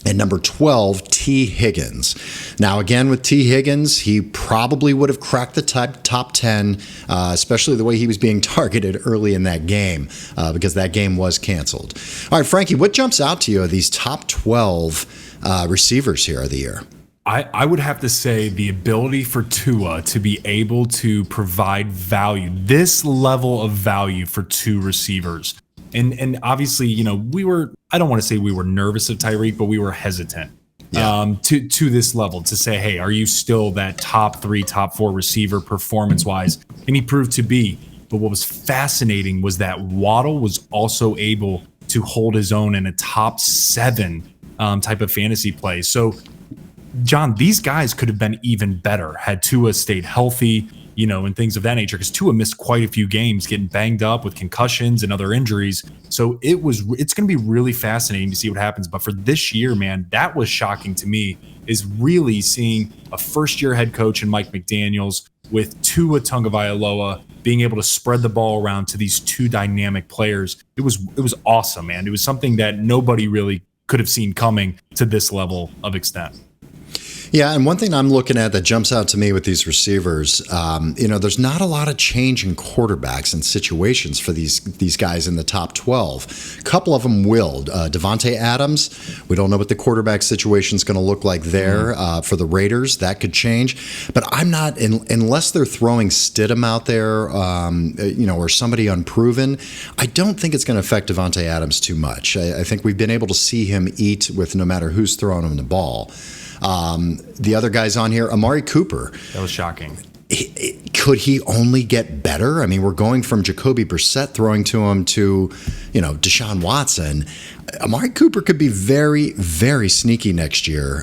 Speaker 1: And number 12, T. Higgins. Now, again, with T. Higgins, he probably would have cracked the top 10, especially the way he was being targeted early in that game, because that game was canceled. All right, Frankie, what jumps out to you of these top 12 receivers here of the year?
Speaker 2: I would have to say the ability for Tua to be able to provide value, this level of value for 2 receivers. And obviously, I don't want to say we were nervous of Tyreek, but we were hesitant to this level to say, hey, are you still that top 3, top 4 receiver performance wise? And he proved to be. But what was fascinating was that Waddle was also able to hold his own in a top 7 type of fantasy play. So, John, these guys could have been even better had Tua stayed healthy, and things of that nature, because Tua missed quite a few games getting banged up with concussions and other injuries. So it's going to be really fascinating to see what happens. But for this year, man, that was shocking to me, is really seeing a first-year head coach in Mike McDaniels with Tua Tagovailoa being able to spread the ball around to these 2 dynamic players. It was awesome, man. It was something that nobody really could have seen coming to this level of extent.
Speaker 1: Yeah, and one thing I'm looking at that jumps out to me with these receivers, there's not a lot of change in quarterbacks and situations for these guys in the top 12. A couple of them will. Devontae Adams, we don't know what the quarterback situation is going to look like there for the Raiders. That could change. But I'm not, unless they're throwing Stidham out there, or somebody unproven, I don't think it's going to affect Devontae Adams too much. I think we've been able to see him eat with no matter who's throwing him the ball. The other guys on here, Amari Cooper.
Speaker 2: That was shocking.
Speaker 1: Could he only get better? I mean, we're going from Jacoby Brissett throwing to him to, Deshaun Watson. Amari Cooper could be very, very sneaky next year,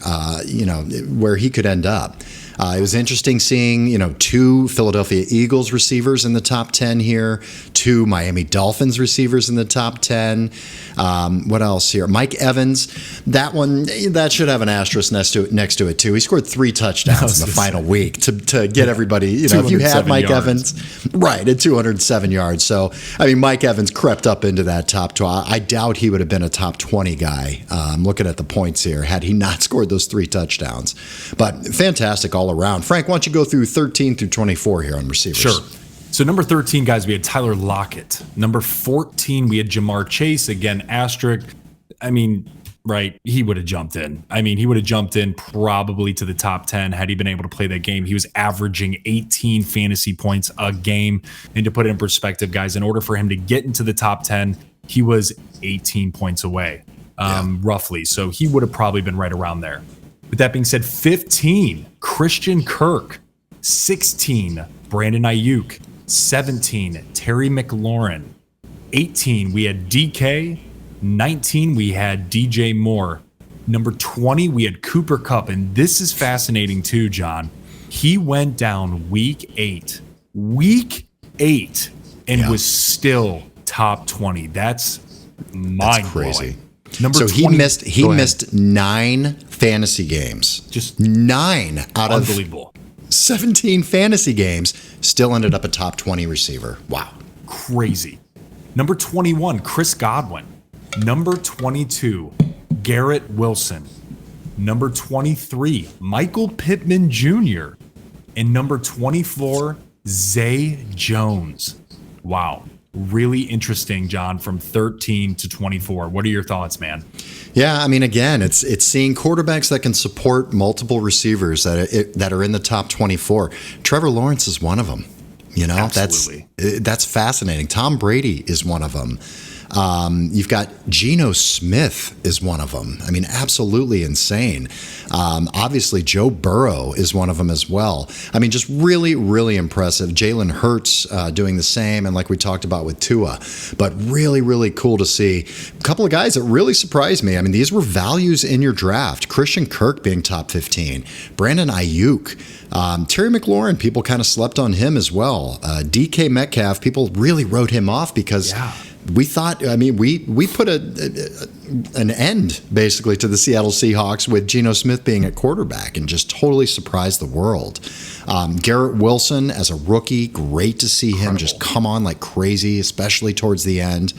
Speaker 1: where he could end up. It was interesting seeing, 2 Philadelphia Eagles receivers in the top 10 here, 2 Miami Dolphins receivers in the top 10. What else here? Mike Evans. That should have an asterisk next to it too. He scored 3 touchdowns in the final week to get everybody, if you had Mike Evans, right, at 207 yards. So, Mike Evans crept up into that top 12. I doubt he would have been a top 20 guy. Looking at the points here, had he not scored those 3 touchdowns. But fantastic all around. Frank, why don't you go through 13 through 24 here on receivers?
Speaker 2: Sure. So number 13, guys, we had Tyler Lockett. Number 14, we had Jamar Chase. Again, asterisk. Right, he would have jumped in. He would have jumped in probably to the top 10 had he been able to play that game. He was averaging 18 fantasy points a game. And to put it in perspective, guys, in order for him to get into the top 10, he was 18 points away, roughly. So he would have probably been right around there. With that being said, 15, Christian Kirk. 16, Brandon Ayuk. 17, Terry McLaurin. 18, we had DK. 19, we had DJ Moore. Number 20, we had Cooper Kupp. And this is fascinating too, John. He went down week 8. And was still top 20. That's mind-blowing.
Speaker 1: Crazy.
Speaker 2: Number
Speaker 1: so
Speaker 2: 20,
Speaker 1: he missed 9 fantasy games.
Speaker 2: Just
Speaker 1: 9 out of
Speaker 2: unbelievable.
Speaker 1: 17 fantasy games. Still ended up a top 20 receiver. Wow.
Speaker 2: Crazy. Number 21, Chris Godwin. Number 22, Garrett Wilson. Number 23, Michael Pittman Jr. And number 24, Zay Jones. Wow. Really interesting, John, from 13 to 24. What are your thoughts, man?
Speaker 1: Yeah, again, it's seeing quarterbacks that can support multiple receivers that are in the top 24. Trevor Lawrence is one of them. You know,
Speaker 2: Absolutely.
Speaker 1: that's fascinating. Tom Brady is one of them. You've got Geno Smith is one of them. I mean, absolutely insane. Obviously, Joe Burrow is one of them as well. I mean, just really, really impressive. Jalen Hurts doing the same, and like we talked about with Tua. But really, really cool to see. A couple of guys that really surprised me. I mean, these were values in your draft. Christian Kirk being top 15. Brandon Ayuk. Terry McLaurin, people kind of slept on him as well. DK Metcalf, people really wrote him off because we thought, I mean, we put an end basically to the Seattle Seahawks with Geno Smith being at quarterback and just totally surprised the world. Garrett Wilson as a rookie, great to see him just come on like crazy, especially towards the end.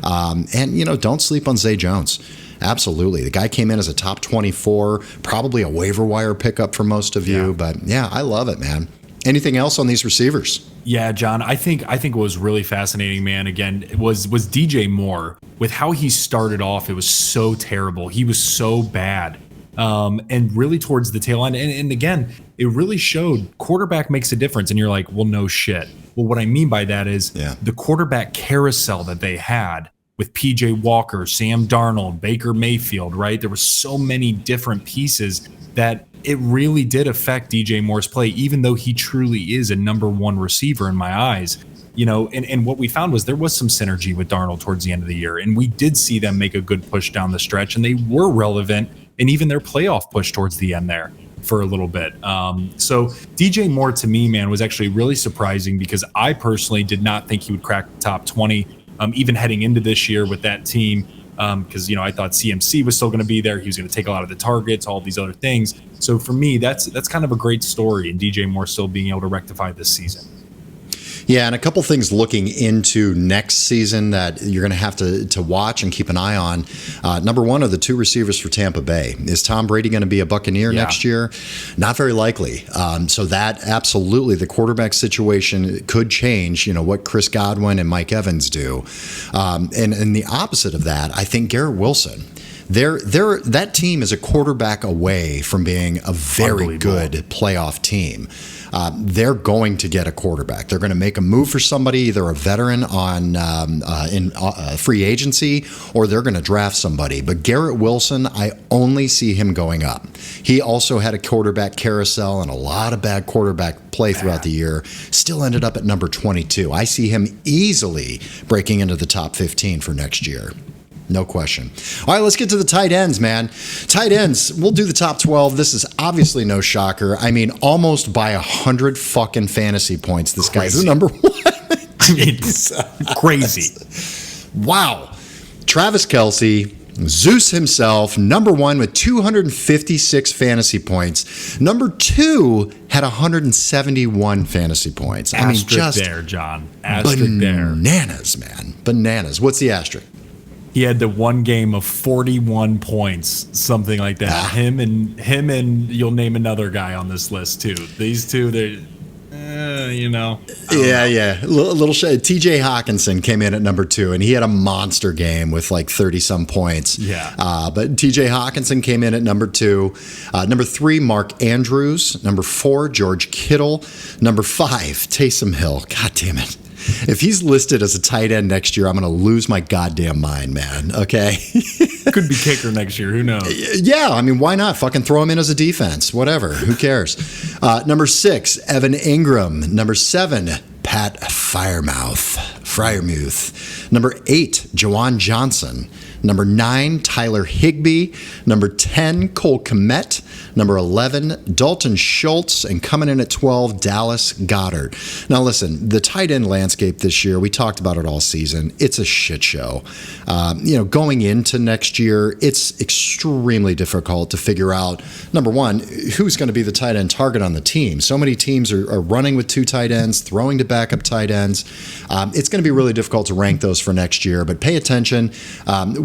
Speaker 1: And, you know, don't sleep on Zay Jones. Absolutely. The guy came in as a top 24, probably a waiver wire pickup for most of you. But yeah, I love it, man. Anything else on these receivers?
Speaker 2: Yeah, John, I think what was really fascinating, man, again, was DJ Moore. With how he started off, it was so terrible. He was so bad. And really towards the tail end. And again, it really showed quarterback makes a difference. And you're like, well, no shit. Well, what I mean by that is the quarterback carousel that they had with PJ Walker, Sam Darnold, Baker Mayfield, right? There were so many different pieces that it really did affect DJ Moore's play, even though he truly is a number one receiver in my eyes. You know, and what we found was there was some synergy with Darnold towards the end of the year. And we did see them make a good push down the stretch, and they were relevant in even their playoff push towards the end there for a little bit. So DJ Moore to me, man, was actually really surprising because I personally did not think he would crack the top 20. Even heading into this year with that team, because, you know, I thought CMC was still going to be there. He was going to take a lot of the targets, all these other things. So for me, that's kind of a great story, and DJ Moore still being able to rectify this season.
Speaker 1: Yeah, and a couple things looking into next season that you're going to have to watch and keep an eye on. Number one are the two receivers for Tampa Bay. Is Tom Brady going to be a Buccaneer next year? Not very likely. So that absolutely, the quarterback situation could change, you know, what Chris Godwin and Mike Evans do. And the opposite of that, I think Garrett Wilson. That team is a quarterback away from being a very good playoff team. They're going to get a quarterback. They're going to make a move for somebody, either a veteran in free agency, or they're going to draft somebody. But Garrett Wilson, I only see him going up. He also had a quarterback carousel and a lot of bad quarterback play throughout the year. Still ended up at number 22. I see him easily breaking into the top 15 for next year. No question. All right, let's get to the tight ends, man. Tight ends, we'll do the top 12. This is obviously no shocker. I mean, almost by 100 fucking fantasy points, this guy's the number one.
Speaker 2: It's crazy.
Speaker 1: Wow. Travis Kelce, Zeus himself, number one with 256 fantasy points. Number two had 171 fantasy points. I mean, just
Speaker 2: there, John. Asterisk there.
Speaker 1: Bananas, man. Bananas. What's the asterisk?
Speaker 2: He had the one game of 41 points, something like that. Him and you'll name another guy on this list too. These two, you know.
Speaker 1: Yeah. A little shade. TJ Hawkinson came in at number 2, and he had a monster game with like 30-some points.
Speaker 2: Yeah.
Speaker 1: But TJ Hawkinson came in at number 2. Number 3, Mark Andrews. Number 4, George Kittle. Number 5, Taysom Hill. God damn it. If he's listed as a tight end next year, I'm going to lose my goddamn mind, man. Okay?
Speaker 2: Could be kicker next year. Who knows?
Speaker 1: Yeah, I mean, why not? Fucking throw him in as a defense. Whatever. Who cares? Number 6, Evan Ingram. Number 7, Pat Freiermuth. Number 8, Jawan Johnson. Number 9, Tyler Higbee. Number 10, Cole Kmet. Number 11, Dalton Schultz. And coming in at 12, Dallas Goedert. Now, listen, the tight end landscape this year, we talked about it all season. It's a shit show. Going into next year, it's extremely difficult to figure out, number one, who's going to be the tight end target on the team. So many teams are running with 2 tight ends, throwing to backup tight ends. It's going to be really difficult to rank those for next year, but pay attention.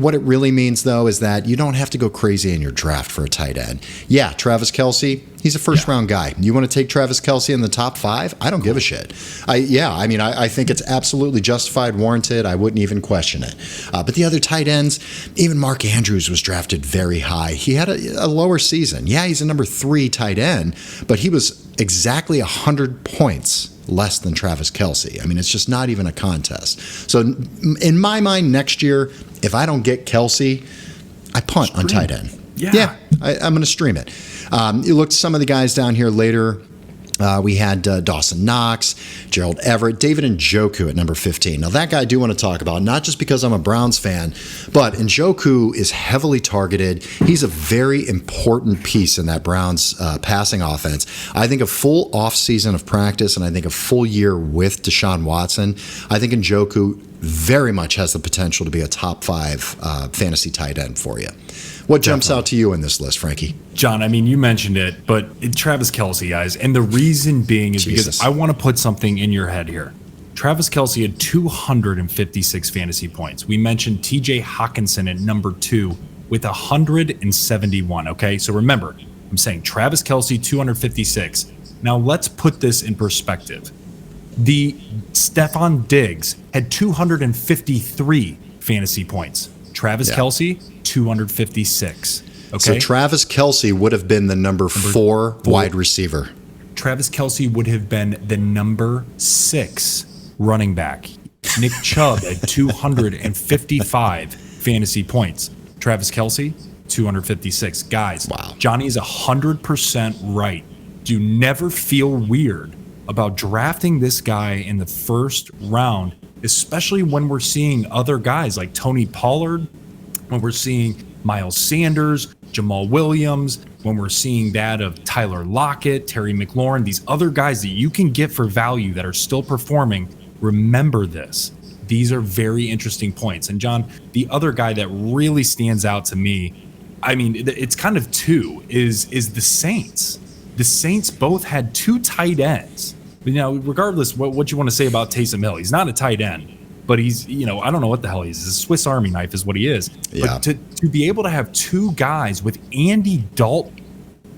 Speaker 1: What it really means, though, is that you don't have to go crazy in your draft for a tight end. Yeah, Travis Kelce, he's a first-round guy. You want to take Travis Kelce in the top 5? I don't give a shit. I think it's absolutely justified, warranted. I wouldn't even question it. But the other tight ends, even Mark Andrews was drafted very high. He had a lower season. Yeah, he's a number 3 tight end, but he was exactly 100 points less than Travis Kelce. I mean, it's just not even a contest. So in my mind, next year, if I don't get Kelce, I punt on tight end.
Speaker 2: Yeah.
Speaker 1: I'm going to stream it. You looked at some of the guys down here later. We had Dawson Knox, Gerald Everett, David Njoku at number 15. Now, that guy I do want to talk about, not just because I'm a Browns fan, but Njoku is heavily targeted. He's a very important piece in that Browns passing offense. I think a full offseason of practice and I think a full year with Deshaun Watson, I think Njoku very much has the potential to be a top 5 fantasy tight end for you. What jumps out to you in this list, Frankie?
Speaker 2: John, I mean, you mentioned it, but Travis Kelce, guys, and the reason being is because I want to put something in your head here. Travis Kelce had 256 fantasy points. We mentioned TJ Hawkinson at number 2 with 171. Okay, so remember, I'm saying Travis Kelce, 256. Now let's put this in perspective. The Stephon Diggs had 253 fantasy points. Travis Kelce, 256. Okay.
Speaker 1: So Travis Kelce would have been the number 4 wide receiver.
Speaker 2: Travis Kelce would have been the number 6 running back. Nick Chubb at 255 fantasy points. Travis Kelce, 256. Guys,
Speaker 1: wow.
Speaker 2: Johnny's 100% right. Do never feel weird about drafting this guy in the first round, especially when we're seeing other guys like Tony Pollard, when we're seeing Miles Sanders, Jamal Williams, when we're seeing that of Tyler Lockett, Terry McLaurin, these other guys that you can get for value that are still performing. Remember this. These are very interesting points. And John, the other guy that really stands out to me, I mean, it's kind of two, is the Saints. The Saints both had 2 tight ends. You know, regardless what you want to say about Taysom Hill, he's not a tight end, but he's, you know, I don't know what the hell he is. He's a Swiss Army knife is what he is.
Speaker 1: Yeah.
Speaker 2: But to be able to have 2 guys with Andy Dalton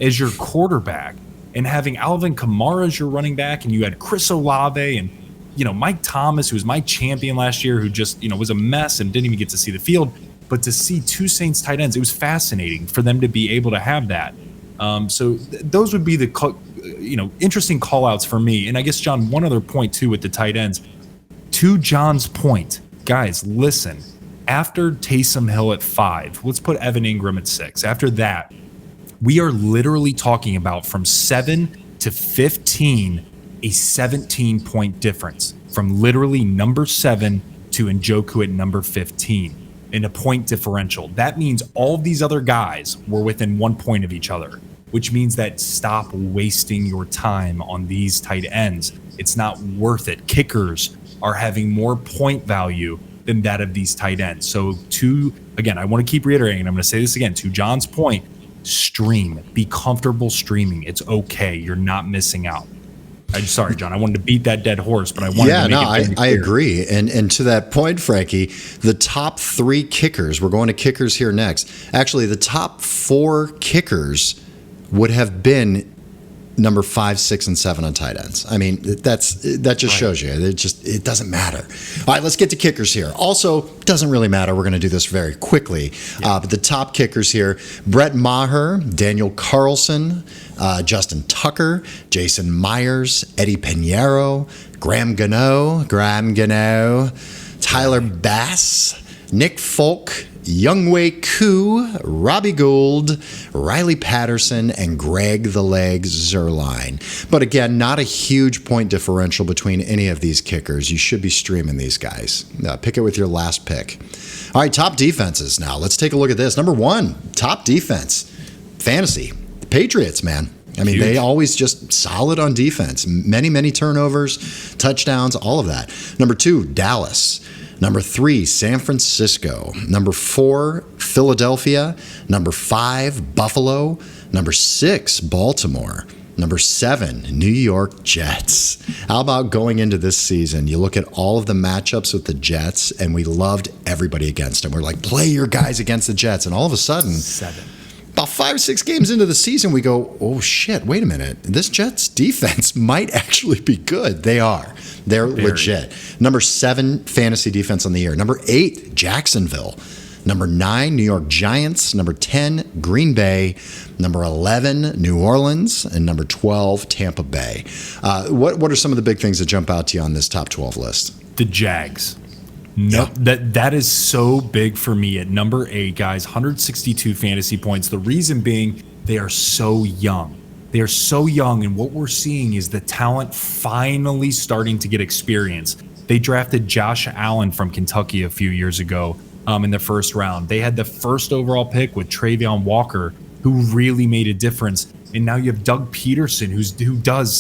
Speaker 2: as your quarterback and having Alvin Kamara as your running back, and you had Chris Olave and, you know, Mike Thomas, who was my champion last year, who just, you know, was a mess and didn't even get to see the field. But to see 2 Saints tight ends, it was fascinating for them to be able to have that. So those would be the, you know, interesting call outs for me. And I guess, John, one other point too with the tight ends. To John's point, guys, listen, after Taysom Hill at 5, let's put Evan Ingram at 6. After that, we are literally talking about from 7 to 15, a 17-point difference from literally number 7 to Njoku at number 15 in a point differential. That means all of these other guys were within 1 point of each other, which means that stop wasting your time on these tight ends. It's not worth it. Kickers are having more point value than that of these tight ends. So again, I want to keep reiterating, and I'm going to say this again, to John's point, stream. Be comfortable streaming. It's okay. You're not missing out. I'm sorry, John. I wanted to beat that dead horse, but I wanted to make it
Speaker 1: I agree. And to that point, Frankie, the top 3 kickers, we're going to kickers here next. Actually, the top 4 kickers would have been number 5, 6, and 7 on tight ends. I mean, that just shows you. It doesn't matter. All right, let's get to kickers here. Also, doesn't really matter. We're going to do this very quickly. Yeah. But the top kickers here, Brett Maher, Daniel Carlson, Justin Tucker, Jason Myers, Eddie Pinheiro, Graham Gano, Tyler Bass, Nick Folk, Younghoe Koo, Robbie Gould, Riley Patterson, and Greg the Leg Zuerlein. But again, not a huge point differential between any of these kickers. You should be streaming these guys. Pick it with your last pick. All right, top defenses now. Let's take a look at this. Number 1, top defense, fantasy. The Patriots, man. I mean, they always just solid on defense. Many turnovers, touchdowns, all of that. Number 2, Dallas. Number 3, San Francisco. Number 4, Philadelphia. Number 5, Buffalo. Number 6, Baltimore. Number 7, New York Jets. How about going into this season? You look at all of the matchups with the Jets, and we loved everybody against them. We're like, play your guys against the Jets. And all of a sudden,
Speaker 2: 7.
Speaker 1: About 5 or 6 games into the season, we go, oh shit, wait a minute. This Jets defense might actually be good. They are. They're legit. Number 7, fantasy defense on the year. Number 8, Jacksonville. Number 9, New York Giants. Number 10, Green Bay. Number 11, New Orleans. And number 12, Tampa Bay. What are some of the big things that jump out to you on this top 12 list?
Speaker 2: The Jags. No, that is so big for me at number 8, guys. 162 fantasy points. The reason being they are so young. They are so young, and what we're seeing is the talent finally starting to get experience. They drafted Josh Allen from Kentucky a few years ago in the first round. They had the first overall pick with Travion Walker, who really made a difference. And now you have Doug Peterson, who does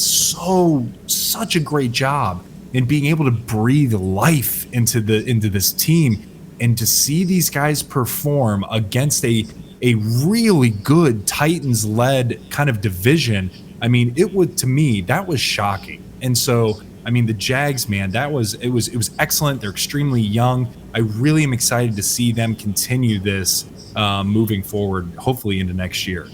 Speaker 2: such a great job in being able to breathe life into this team. And to see these guys perform against a really good Titans-led kind of division, I mean, to me, that was shocking. And so, I mean, the Jags, man, it was excellent. They're extremely young. I really am excited to see them continue this moving forward, hopefully into next year.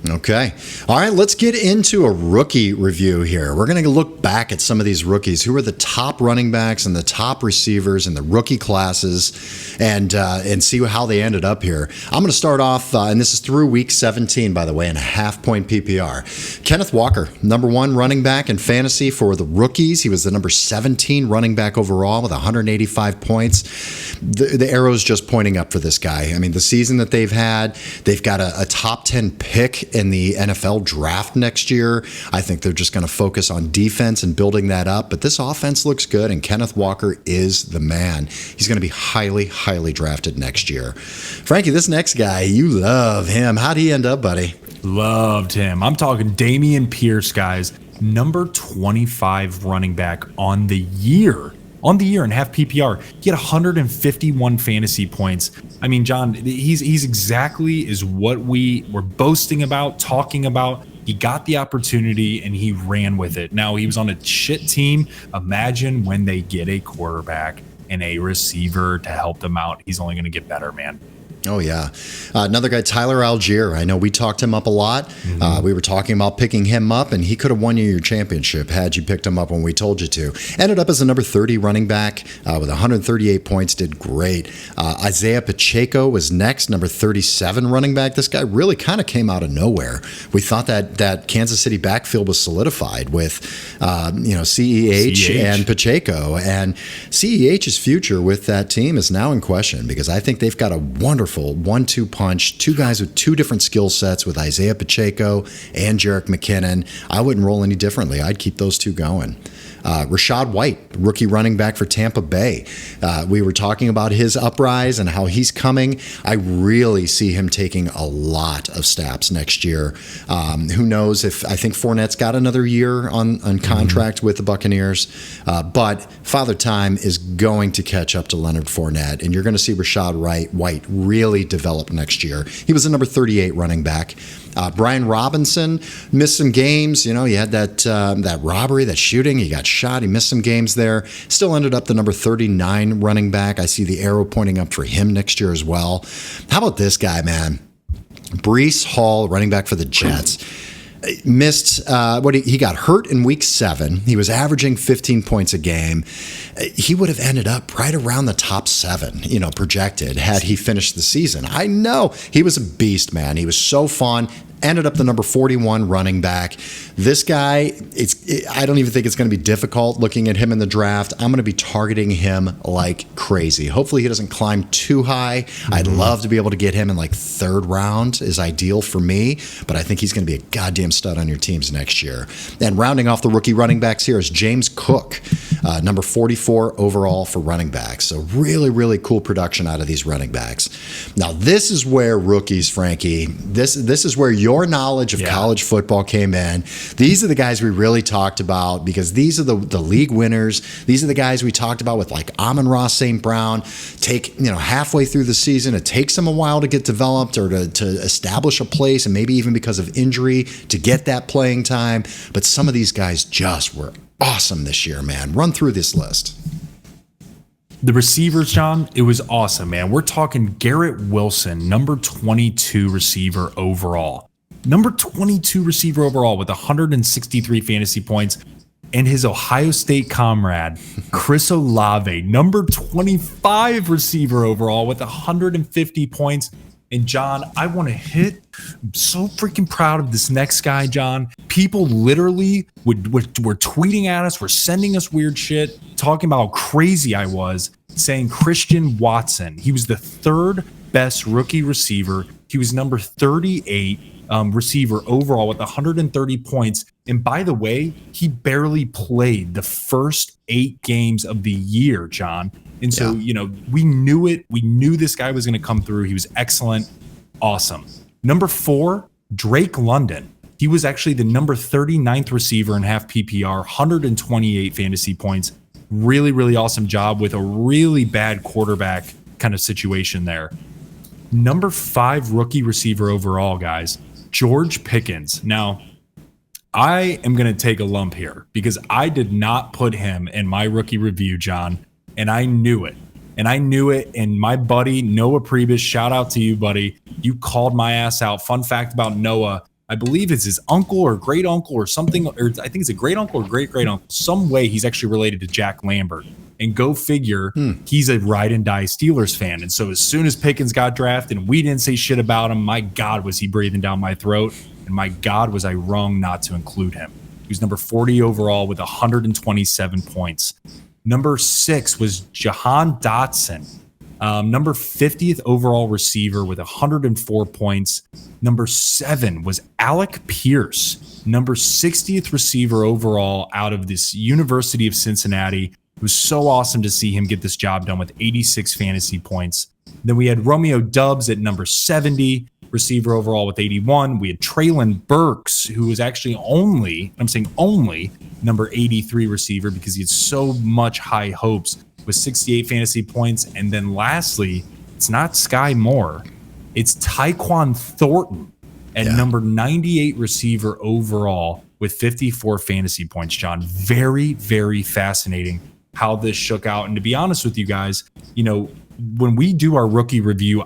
Speaker 1: Okay. All right, let's get into a rookie review here. We're going to look back at some of these rookies. Who are the top running backs and the top receivers in the rookie classes and see how they ended up here. I'm going to start off, and this is through week 17, by the way, in a half-point PPR. Kenneth Walker, number 1 running back in fantasy for the rookies. He was the number 17 running back overall with 185 points. The arrow's just pointing up for this guy. I mean, the season that they've had, they've got a top 10 pick in the NFL draft next year. I think they're just going to focus on defense and building that up. But this offense looks good, and Kenneth Walker is the man. He's going to be highly, highly drafted next year. Frankie, this next guy, you love him. How'd he end up, buddy?
Speaker 2: Loved him. I'm talking Dameon Pierce, guys. Number 25 running back on the year. On the year in half PPR, he had 151 fantasy points. I mean, John, he's exactly is what we were boasting about, talking about. He got the opportunity and he ran with it. Now, he was on a shit team. Imagine when they get a quarterback and a receiver to help them out. He's only going to get better, man.
Speaker 1: Oh, yeah. Another guy, Tyler Algier. I know we talked him up a lot. We were talking about picking him up, and he could have won you your championship had you picked him up when we told you to. Ended up as a number 30 running back with 138 points, did great. Isaiah Pacheco was next, number 37 running back. This guy really kind of came out of nowhere. We thought that Kansas City backfield was solidified with, CEH and Pacheco. And CEH's future with that team is now in question because I think they've got a wonderful 1-2 punch, 2 guys with 2 different skill sets with Isaiah Pacheco and Jerick McKinnon. I wouldn't roll any differently. I'd keep those 2 going. Rachaad White, rookie running back for Tampa Bay. We were talking about his uprise and how he's coming. I really see him taking a lot of snaps next year. Who knows if I think Fournette's got another year on contract with the Buccaneers. But Father Time is going to catch up to Leonard Fournette, and you're going to see Rachaad White really develop next year. He was the number 38 running back. Brian Robinson missed some games. You know, he had that robbery, that shooting. He got shot. He missed some games there. Still ended up the number 39 running back. I see the arrow pointing up for him next year as well. How about this guy, man? Breece Hall, running back for the Jets. Missed he got hurt in week 7. He was averaging 15 points a game. He would have ended up right around the top 7, projected had he finished the season. I know he was a beast, man. He was so fun. Ended up the number 41 running back. This guy, I don't even think it's going to be difficult looking at him in the draft. I'm going to be targeting him like crazy. Hopefully he doesn't climb too high. I'd love to be able to get him in like 3rd round is ideal for me, but I think he's going to be a goddamn stud on your teams next year. And rounding off the rookie running backs here is James Cook, number 44 overall for running backs. So really, really cool production out of these running backs. Now this is where rookies, Frankie, this is where your knowledge of college football came in. These are the guys we really talked about because these are the league winners. These are the guys we talked about with like Amon-Ra St. Brown. Halfway through the season, it takes them a while to get developed or to establish a place, and maybe even because of injury to get that playing time. But some of these guys just were awesome this year, man. Run through this list.
Speaker 2: The receivers, John, it was awesome, man. We're talking Garrett Wilson, number 22 receiver overall. Number 22 receiver overall with 163 fantasy points. and his Ohio State comrade, Chris Olave, number 25 receiver overall with 150 points. And John, I want to hit. I'm so freaking proud of this next guy, John. People literally were tweeting at us, were sending us weird shit, talking about how crazy I was, saying Christian Watson. He was the third best rookie receiver. He was number 38 receiver overall with 130 points. And by the way, he barely played the first 8 games of the year, John. And so, we knew it. We knew this guy was going to come through. He was excellent. Awesome. Number 4, Drake London. He was actually the number 39th receiver in half PPR, 128 fantasy points. Really, really awesome job with a really bad quarterback kind of situation there. Number 5 rookie receiver overall, guys, George Pickens. Now, I am going to take a lump here because I did not put him in my rookie review, John. And I knew it. And my buddy, Noah Priebus, shout out to you, buddy. You called my ass out. Fun fact about Noah, I believe it's his uncle or great uncle or something, or I think it's a great uncle or great great uncle. Some way he's actually related to Jack Lambert. And go figure, he's a ride and die Steelers fan. And so as soon as Pickens got drafted and we didn't say shit about him, my God, was he breathing down my throat. And my God, was I wrong not to include him. He was number 40 overall with 127 points. Number 6 was Jahan Dotson, number 50th overall receiver with 104 points. Number 7 was Alec Pierce, number 60th receiver overall out of this University of Cincinnati. It was so awesome to see him get this job done with 86 fantasy points. Then we had Romeo Doubs at number 70, receiver overall with 81. We had Treylon Burks, who was actually only number 83 receiver because he had so much high hopes with 68 fantasy points. And then lastly, it's not Sky Moore, it's Tyquan Thornton at number 98 receiver overall with 54 fantasy points, John. Very, very fascinating how this shook out. And to be honest with you guys, when we do our rookie review,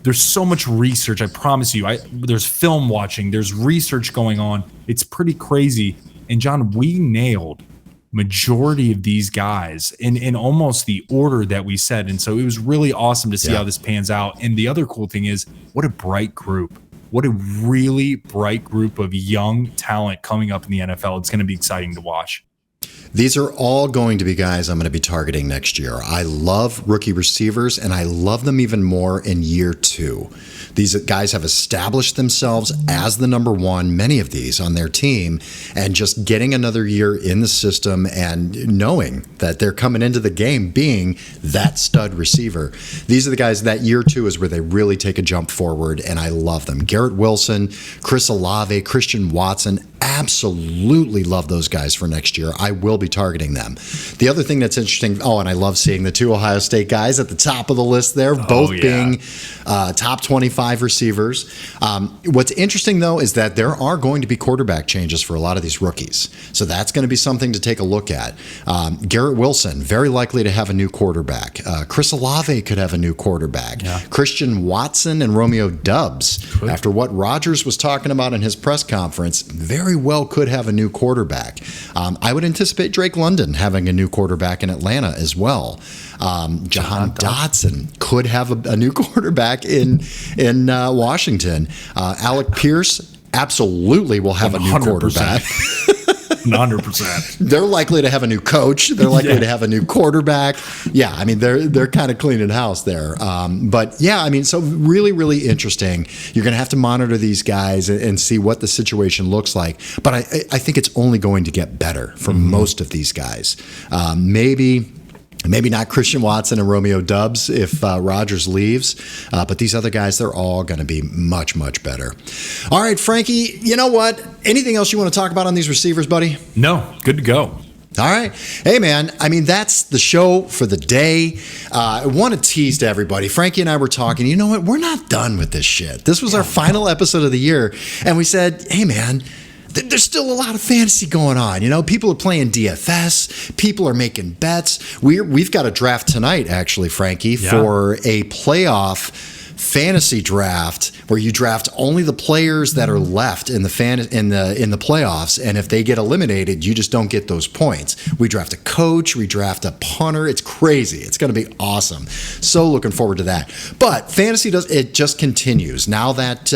Speaker 2: there's so much research. I promise you, there's film watching, there's research going on. It's pretty crazy. And John, we nailed majority of these guys in almost the order that we said. And so it was really awesome to see how this pans out. And the other cool thing is, what a bright group. What a really bright group of young talent coming up in the NFL. It's going to be exciting to watch.
Speaker 1: These are all going to be guys I'm going to be targeting next year. I love rookie receivers, and I love them even more in year 2. These guys have established themselves as the number 1, many of these on their team, and just getting another year in the system and knowing that they're coming into the game being that stud receiver. These are the guys that year 2 is where they really take a jump forward, and I love them. Garrett Wilson, Chris Olave, Christian Watson, absolutely love those guys for next year. I will be targeting them. The other thing that's interesting, and I love seeing the 2 Ohio State guys at the top of the list there, both being top 25 receivers. What's interesting, though, is that there are going to be quarterback changes for a lot of these rookies. So that's going to be something to take a look at. Garrett Wilson, very likely to have a new quarterback. Chris Olave could have a new quarterback. Yeah. Christian Watson and Romeo Doubs, after what Rodgers was talking about in his press conference, very well could have a new quarterback. I would anticipate Drake London having a new quarterback in Atlanta as well. Jahan Dotson could have a new quarterback in Washington. Alec Pierce absolutely will have 100%. A new quarterback.
Speaker 2: 100%.
Speaker 1: They're likely to have a new coach. They're likely to have a new quarterback. Yeah, I mean, they're kind of cleaning house there. But yeah, I mean, so really, really interesting. You're going to have to monitor these guys and see what the situation looks like. But I think it's only going to get better for most of these guys. Maybe not Christian Watson and Romeo Doubs if Rodgers leaves, but these other guys, they're all going to be much, much better. All right, Frankie, you know what? Anything else you want to talk about on these receivers, buddy?
Speaker 2: No, good to go.
Speaker 1: All right. Hey, man, I mean, that's the show for the day. I want to tease to everybody. Frankie and I were talking. You know what? We're not done with this shit. This was our final episode of the year, and we said, hey, man, there's still a lot of fantasy going on. People are playing DFS. People are making bets. We've got a draft tonight, actually, Frankie, for a playoff fantasy draft. where you draft only the players that are left in the playoffs, and if they get eliminated, you just don't get those points. We draft a coach, we draft a punter. It's crazy. It's going to be awesome. So looking forward to that. But fantasy just continues now that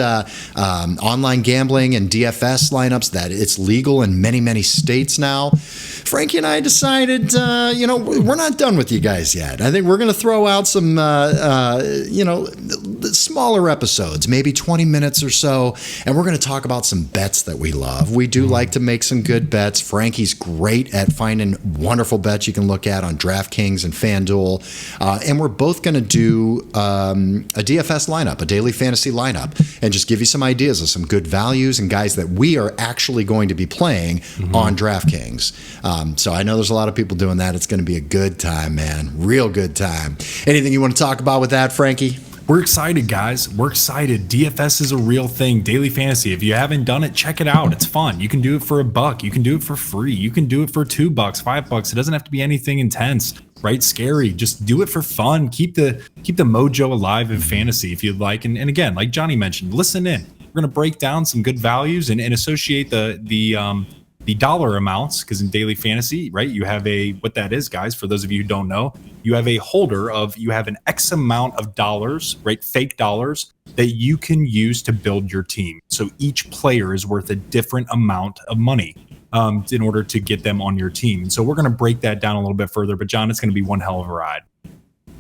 Speaker 1: online gambling and DFS lineups, that it's legal in many states now. Frankie and I decided, we're not done with you guys yet. I think we're going to throw out some, smaller episodes, maybe 20 minutes or so, and we're going to talk about some bets that we love. We do like to make some good bets. Frankie's great at finding wonderful bets you can look at on DraftKings and FanDuel. And we're both going to do a DFS lineup, a daily fantasy lineup, and just give you some ideas of some good values and guys that we are actually going to be playing on DraftKings. So I know there's a lot of people doing that. It's going to be a good time, man. Real good time. Anything you want to talk about with that, Frankie?
Speaker 2: We're excited, guys. We're excited. DFS is a real thing. Daily fantasy. If you haven't done it, check it out. It's fun. You can do it for $1. You can do it for free. You can do it for $2, $5. It doesn't have to be anything intense, right? Scary. Just do it for fun. Keep the mojo alive in fantasy if you'd like. And again, like Johnny mentioned, listen in. We're going to break down some good values and associate the dollar amounts, because in daily fantasy, right, you have what that is, guys, for those of you who don't know, you have an X amount of dollars, right, fake dollars, that you can use to build your team. So each player is worth a different amount of money in order to get them on your team. And so we're going to break that down a little bit further, but John, it's going to be one hell of a ride.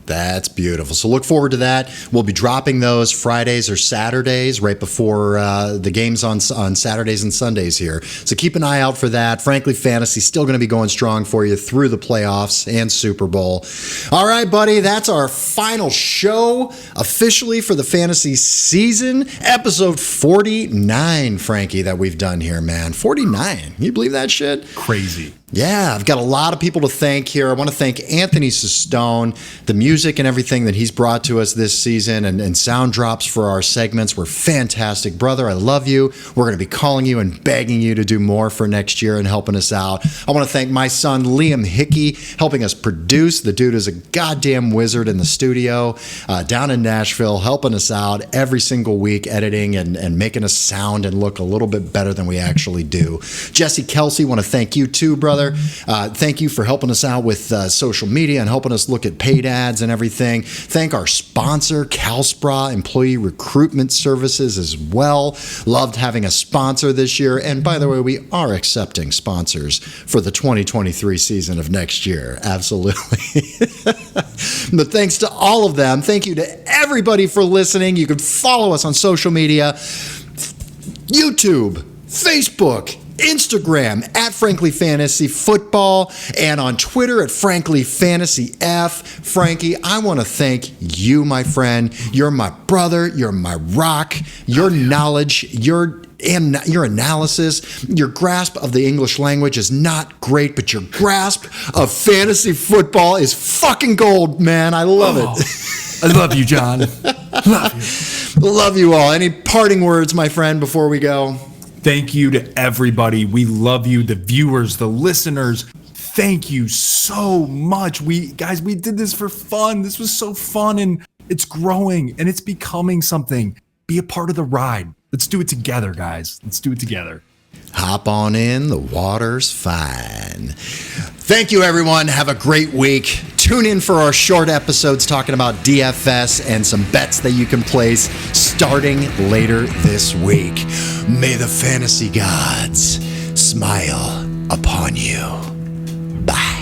Speaker 1: That's beautiful. So look forward to that. We'll be dropping those Fridays or Saturdays right before the games on Saturdays and Sundays here. So keep an eye out for that. Frankly, fantasy still going to be going strong for you through the playoffs and Super Bowl. All right, buddy, that's our final show officially for the fantasy season. Episode 49, Frankie, that we've done here, man. 49. Can you believe that shit?
Speaker 2: Crazy.
Speaker 1: Yeah, I've got a lot of people to thank here. I want to thank Anthony Sestone, the music and everything that he's brought to us this season, and sound drops for our segments were fantastic. Brother, I love you. We're going to be calling you and begging you to do more for next year and helping us out. I want to thank my son, Liam Hickey, helping us produce. The dude is a goddamn wizard in the studio down in Nashville, helping us out every single week, editing and making us sound and look a little bit better than we actually do. Jesse Kelsey, want to thank you too, brother. Thank you for helping us out with social media and helping us look at paid ads and everything. Thank our sponsor, CalSpra Employee Recruitment Services as well. Loved having a sponsor this year. And by the way, we are accepting sponsors for the 2023 season of next year. Absolutely. But thanks to all of them. Thank you to everybody for listening. You can follow us on social media, YouTube, Facebook, Instagram at Frankly Fantasy Football, and on Twitter at Frankly Fantasy F. Frankie, I want to thank you, my friend. You're my brother. You're my rock. Your knowledge, your analysis, your grasp of the English language is not great, but your grasp of fantasy football is fucking gold, man. I love it.
Speaker 2: I love you, John. Love you.
Speaker 1: Love you all. Any parting words, my friend, before we go?
Speaker 2: Thank you to everybody. We love you, the viewers, the listeners. Thank you so much. We did this for fun. This was so fun, and it's growing and it's becoming something. Be a part of the ride. Let's do it together, guys. Let's do it together.
Speaker 1: Hop on in. The water's fine. Thank you, everyone. Have a great week. Tune in for our short episodes talking about DFS and some bets that you can place starting later this week. May the fantasy gods smile upon you. Bye.